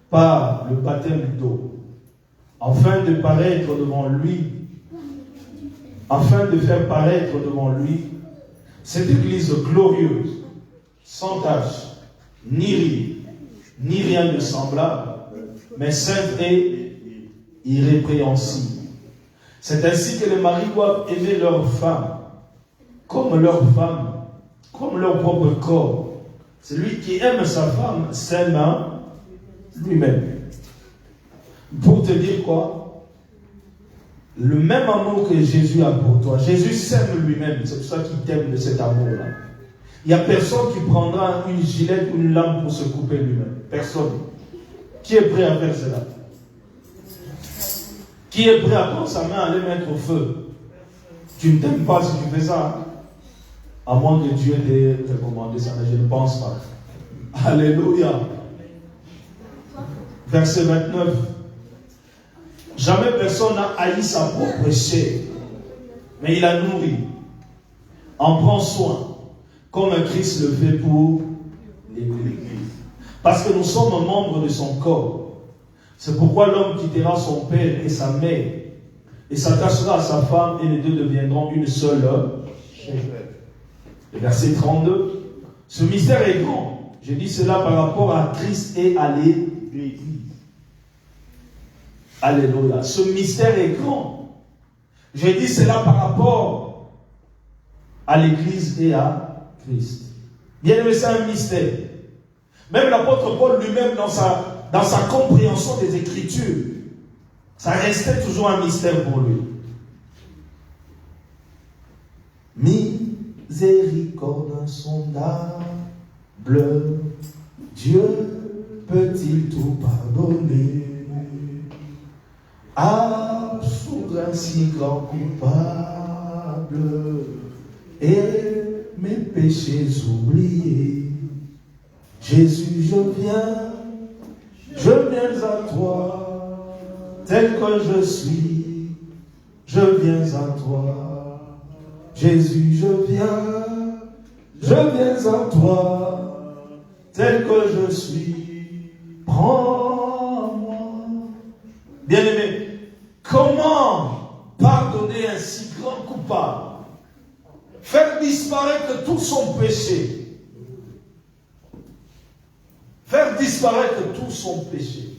par le baptême d'eau, afin de faire paraître devant lui cette Église glorieuse, sans tache, ni rire, ni rien de semblable, mais sainte et irrépréhensible. C'est ainsi que les maris doivent aimer leurs femmes, comme leur propre corps. Celui qui aime sa femme s'aime lui-même. Pour te dire quoi? Le même amour que Jésus a pour toi. Jésus s'aime lui-même. C'est pour ça qu'il t'aime de cet amour-là. Il n'y a personne qui prendra une gilette ou une lame pour se couper lui-même. Personne. Qui est prêt à faire cela? Qui est prêt à prendre sa main à aller mettre au feu? Tu ne t'aimes pas si tu fais ça. À moins que Dieu t'ait recommandé ça, mais je ne pense pas. Alléluia. Verset 29. Jamais personne n'a haï sa propre chair, mais il la nourrit, en prend soin, comme Christ le fait pour l'Église. Parce que nous sommes membres de son corps. C'est pourquoi l'homme quittera son père et sa mère, et s'attachera à sa femme, et les deux deviendront une seule chair. Le verset 32. Ce mystère est grand. Je dis cela par rapport à Christ et à l'Église. Alléluia. Ce mystère est grand. Je dis cela par rapport à l'Église et à Christ. Bien aimé, c'est un mystère. Même l'apôtre Paul lui-même, dans sa compréhension des Écritures, Ça restait toujours un mystère pour lui. Miséricorde insondable, Dieu peut-il tout pardonner? Absoudre un si grand coupable et mes péchés oubliés. Jésus, je viens à toi, tel que je suis, je viens à toi. Jésus, je viens à toi, tel que je suis, prends-moi. Bien-aimé, comment pardonner un si grand coupable? Faire disparaître tout son péché. Faire disparaître tout son péché.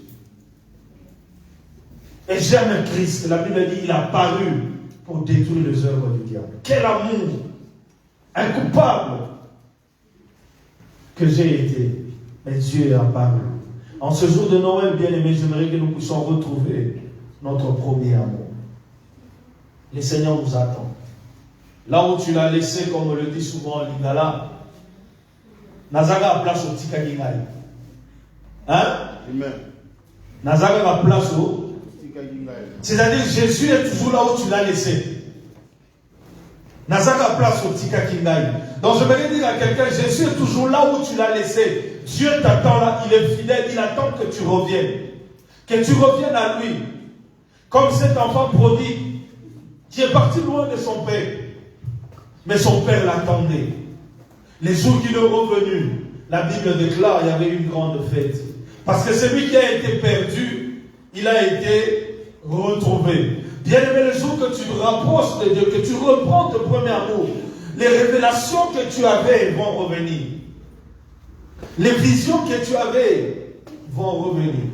Et j'aime Christ. La Bible dit, il a paru pour détruire les œuvres du diable. Quel amour! Un coupable que j'ai été. Mais Dieu est apparu. En ce jour de Noël, bien-aimé, j'aimerais que nous puissions retrouver notre premier amour. Le Seigneur nous attend. Là où tu l'as laissé, comme on le dit souvent en Lingala, Nazara a place au Tika Gingai. Hein? Amen. Nazara a place au Tika Gingai. C'est-à-dire Jésus est toujours là où tu l'as laissé. Nazara a place au Tika Gingai. Donc je vais dire à quelqu'un, Jésus est toujours là où tu l'as laissé. Dieu t'attend là, il est fidèle, il attend que tu reviennes. Que tu reviennes à lui. Comme cet enfant prodigue qui est parti loin de son père. Mais son père l'attendait. Les jours qu'il est revenu, la Bible déclare qu'il y avait une grande fête. Parce que celui qui a été perdu, il a été retrouvé. Bien aimé, le jour que tu te rapproches de Dieu, que tu reprends ton premier amour, les révélations que tu avais vont revenir. Les visions que tu avais vont revenir.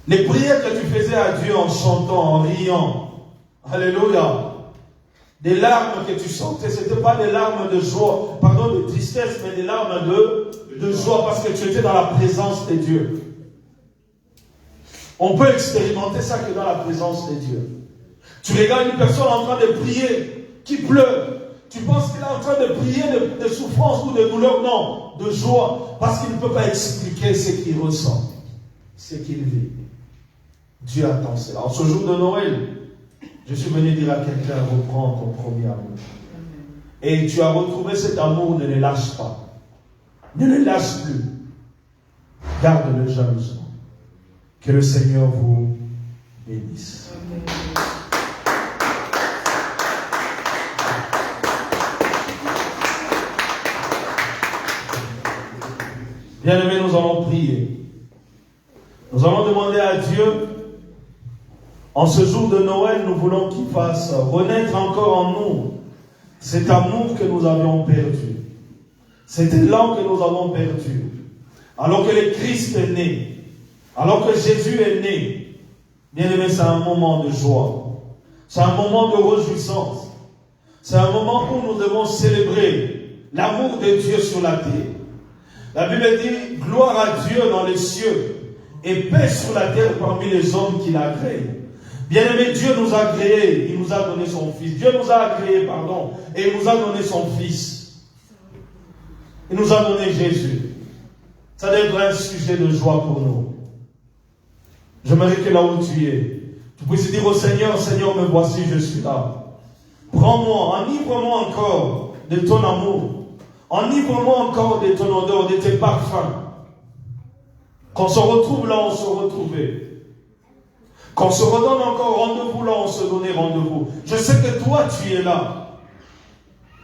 Les prières que tu faisais à Dieu en chantant, en riant, alléluia. Des larmes que tu sentais, ce n'étaient pas des larmes de joie, pardon, de tristesse, mais des larmes de joie parce que tu étais dans la présence de Dieu. On peut expérimenter ça que dans la présence de Dieu. Tu regardes une personne en train de prier, qui pleure. Tu penses qu'il est en train de prier de souffrance ou de douleur? Non, de joie, parce qu'il ne peut pas expliquer ce qu'il ressent, ce qu'il vit. Dieu attend cela. En ce jour de Noël, je suis venu dire à quelqu'un, reprends ton premier amour. Et tu as retrouvé cet amour, ne le lâche pas. Ne le lâche plus. Garde-le jalousement. Que le Seigneur vous bénisse. Bien-aimés, nous allons prier. Nous allons demander à Dieu. En ce jour de Noël, nous voulons qu'il fasse renaître encore en nous cet amour que nous avions perdu. Cet élan que nous avons perdu. Alors que le Christ est né. Alors que Jésus est né. Bien aimé, c'est un moment de joie. C'est un moment de réjouissance. C'est un moment où nous devons célébrer l'amour de Dieu sur la terre. La Bible dit, gloire à Dieu dans les cieux et paix sur la terre parmi les hommes qu'il a créés. Bien-aimé, Dieu nous a créés, il nous a donné son Fils. Dieu nous a créés, et il nous a donné son Fils. Il nous a donné Jésus. Ça doit être un sujet de joie pour nous. J'aimerais que là où tu es, tu puisses dire au Seigneur, Seigneur, me voici, je suis là. Prends-moi, enivre-moi encore de ton amour. Enivre-moi encore de ton odeur, de tes parfums. Qu'on se retrouve là, on se retrouvait. Qu'on se redonne encore rendez-vous là, on se donnait rendez-vous. Je sais que toi, tu es là.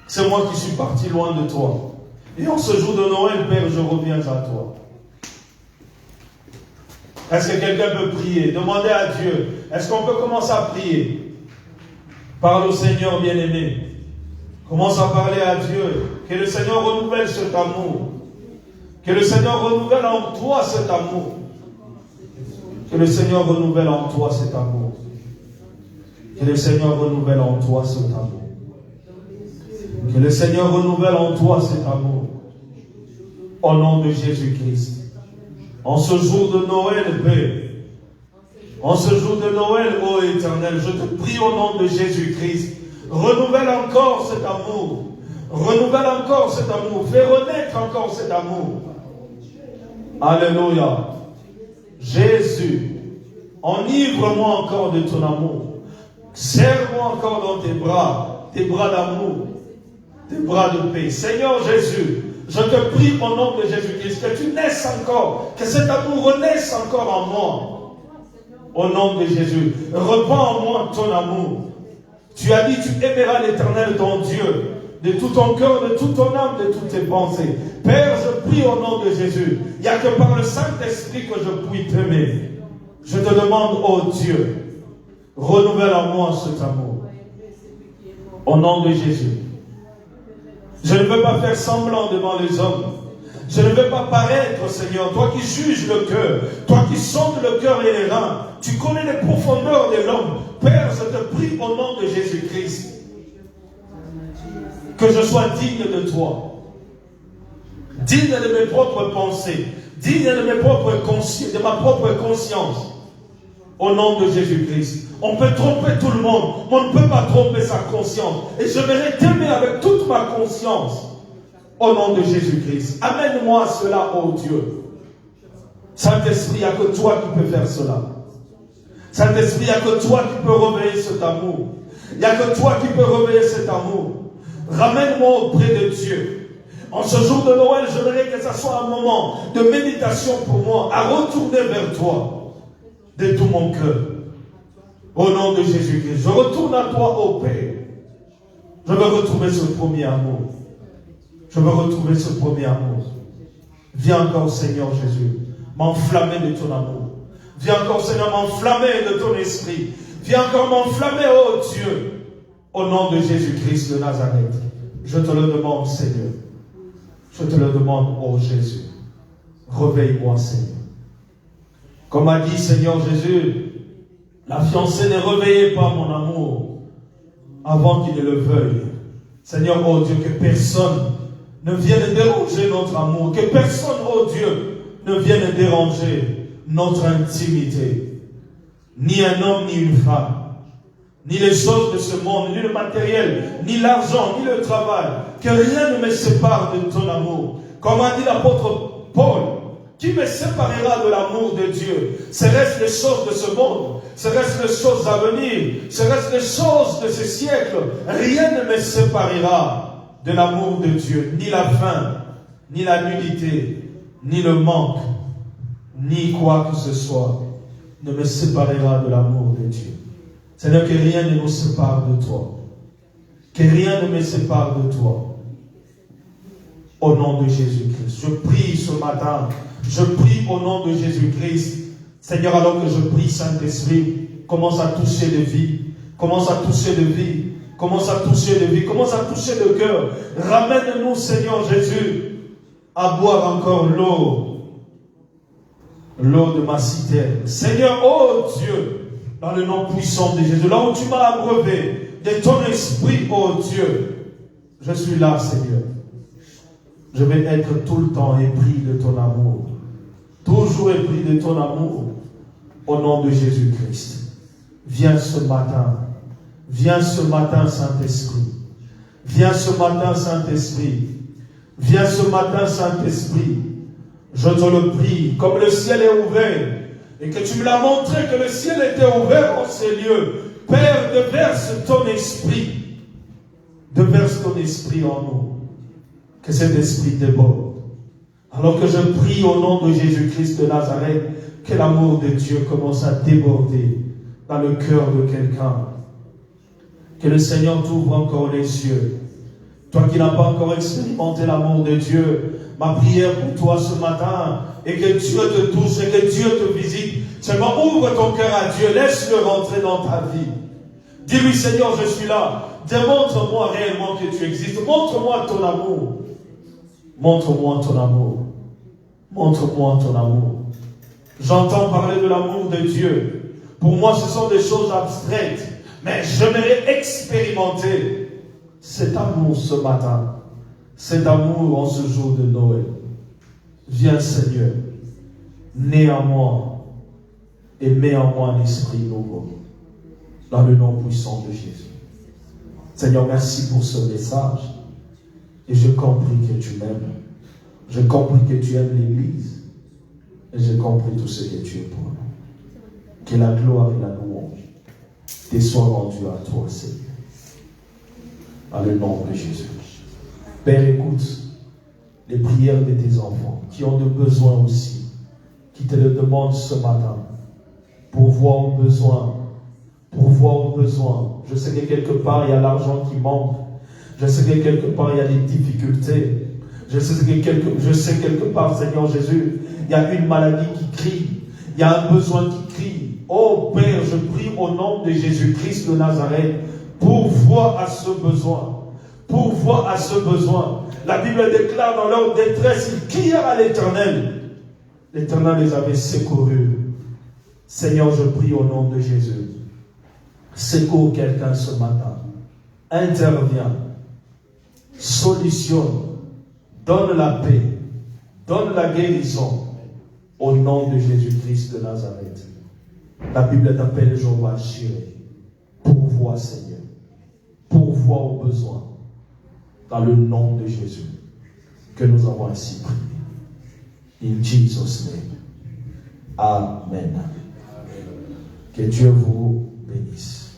C'est moi qui suis parti loin de toi. Et en ce jour de Noël, Père, je reviens à toi. Est-ce que quelqu'un peut prier? Demandez à Dieu. Est-ce qu'on peut commencer à prier? Parle au Seigneur bien-aimé. Commence à parler à Dieu. Que le Seigneur renouvelle cet amour. Que le Seigneur renouvelle en toi cet amour. Que le Seigneur renouvelle en toi cet amour. Que le Seigneur renouvelle en toi cet amour. Que le Seigneur renouvelle en toi cet amour. Au nom de Jésus-Christ. En ce jour de Noël, Père, En ce jour de Noël, ô Éternel, je te prie au nom de Jésus-Christ, renouvelle encore cet amour. Renouvelle encore cet amour. Fais renaître encore cet amour. Alléluia. Jésus, enivre-moi encore de ton amour. Serre-moi encore dans tes bras d'amour, tes bras de paix. Seigneur Jésus, je te prie au nom de Jésus-Christ que tu naisses encore, que cet amour renaisse encore en moi. Au nom de Jésus, repends en moi ton amour. Tu as dit, tu aimeras l'Éternel ton Dieu de tout ton cœur, de toute ton âme, de toutes tes pensées. Père, je prie au nom de Jésus. Il n'y a que par le Saint-Esprit que je puis t'aimer. Je te demande, ô Dieu, renouvelle en moi cet amour. Au nom de Jésus. Je ne veux pas faire semblant devant les hommes. Je ne veux pas paraître, Seigneur, toi qui juges le cœur, toi qui sondes le cœur et les reins. Tu connais les profondeurs de l'homme. Père, je te prie au nom de Jésus-Christ que je sois digne de toi, digne de mes propres pensées, digne de ma propre conscience. Au nom de Jésus-Christ. On peut tromper tout le monde, mais on ne peut pas tromper sa conscience. Et je vais t'aimer avec toute ma conscience. Au nom de Jésus-Christ. Amène-moi cela, ô Dieu. Saint-Esprit, il n'y a que toi qui peux faire cela. Saint-Esprit, il n'y a que toi qui peux réveiller cet amour. Il n'y a que toi qui peux réveiller cet amour. Ramène-moi auprès de Dieu. En ce jour de Noël, j'aimerais que ce soit un moment de méditation pour moi, à retourner vers toi de tout mon cœur. Au nom de Jésus-Christ, je retourne à toi, ô Père. Je veux retrouver ce premier amour. Je veux retrouver ce premier amour. Viens encore, Seigneur Jésus, m'enflammer de ton amour. Viens encore, Seigneur, m'enflammer de ton esprit. Viens encore m'enflammer, ô Dieu, au nom de Jésus-Christ de Nazareth. Je te le demande, Seigneur. Je te le demande, ô Jésus. Réveille-moi, Seigneur. Comme a dit Seigneur Jésus, la fiancée ne réveillait pas mon amour avant qu'il ne le veuille. Seigneur, ô Dieu, que personne ne vienne déranger notre amour. Que personne, ô Dieu, ne vienne déranger notre intimité. Ni un homme, ni une femme. Ni les choses de ce monde, ni le matériel, ni l'argent, ni le travail. Que rien ne me sépare de ton amour. Comme a dit l'apôtre Paul, qui me séparera de l'amour de Dieu? Serait-ce les choses de ce monde? Serait-ce les choses à venir? Serait-ce les choses de ce siècle? Rien ne me séparera de l'amour de Dieu. Ni la faim, ni la nudité, ni le manque, ni quoi que ce soit ne me séparera de l'amour de Dieu. Seigneur, que rien ne nous sépare de toi. Que rien ne me sépare de toi. Au nom de Jésus-Christ. Je prie ce matin. Je prie au nom de Jésus-Christ. Seigneur, alors que je prie, Saint-Esprit, commence à toucher les vies. Commence à toucher les vies. Commence à toucher les vies. Commence à toucher le cœur. Ramène-nous, Seigneur Jésus, à boire encore l'eau de ma citerne. Seigneur, oh Dieu, dans le nom puissant de Jésus, là où tu m'as abreuvé de ton esprit, oh Dieu, je suis là, Seigneur. Je vais être tout le temps épris de ton amour. Toujours épris de ton amour. Au nom de Jésus-Christ. Viens ce matin. Viens ce matin, Saint-Esprit. Viens ce matin, Saint-Esprit. Viens ce matin, Saint-Esprit. Je te le prie, comme le ciel est ouvert, et que tu me l'as montré que le ciel était ouvert en ces lieux. Père, déverse ton esprit. Déverse ton esprit en nous. Que cet esprit déborde. Alors que je prie au nom de Jésus-Christ de Nazareth, que l'amour de Dieu commence à déborder dans le cœur de quelqu'un. Que le Seigneur t'ouvre encore les yeux. Toi qui n'as pas encore expérimenté l'amour de Dieu, ma prière pour toi ce matin est que Dieu te touche et que Dieu te visite. Seulement ouvre ton cœur à Dieu, laisse-le rentrer dans ta vie. Dis-lui, Seigneur, je suis là. Démontre-moi réellement que tu existes. Montre-moi ton amour. Montre-moi ton amour. Montre-moi ton amour. J'entends parler de l'amour de Dieu. Pour moi, ce sont des choses abstraites. Mais j'aimerais expérimenter cet amour ce matin. Cet amour en ce jour de Noël. Viens, Seigneur. Né en moi. et mets en moi un esprit nouveau. Dans le nom puissant de Jésus. Seigneur, merci pour ce message. Et j'ai compris que tu m'aimes. J'ai compris que tu aimes l'Église. Et j'ai compris tout ce que tu es pour nous. Que la gloire et la louange te soient rendues à toi, Seigneur. Dans le nom de Jésus. Père, écoute les prières de tes enfants qui ont des besoins aussi, qui te le demandent ce matin. Pourvoir aux besoins. Pourvoir aux besoins. Je sais que quelque part il y a l'argent qui manque. Je sais que quelque part il y a des difficultés. Je sais quelque part, Seigneur Jésus, il y a une maladie qui crie. Il y a un besoin qui crie. Oh Père, je prie au nom de Jésus-Christ de Nazareth, pourvois à ce besoin. Pourvois à ce besoin. La Bible déclare dans leur détresse, ils crièrent à l'Éternel. L'Éternel les avait secourus. Seigneur, je prie au nom de Jésus. Secours quelqu'un ce matin. Interviens. Solutionne. Donne la paix. Donne la guérison. Au nom de Jésus-Christ de Nazareth. La Bible t'appelle Jéhovah Jireh. Pourvois, Seigneur. Pourvois aux besoins. Dans le nom de Jésus. Que nous avons ainsi prié. In Jesus' name. Amen. Que Dieu vous bénisse.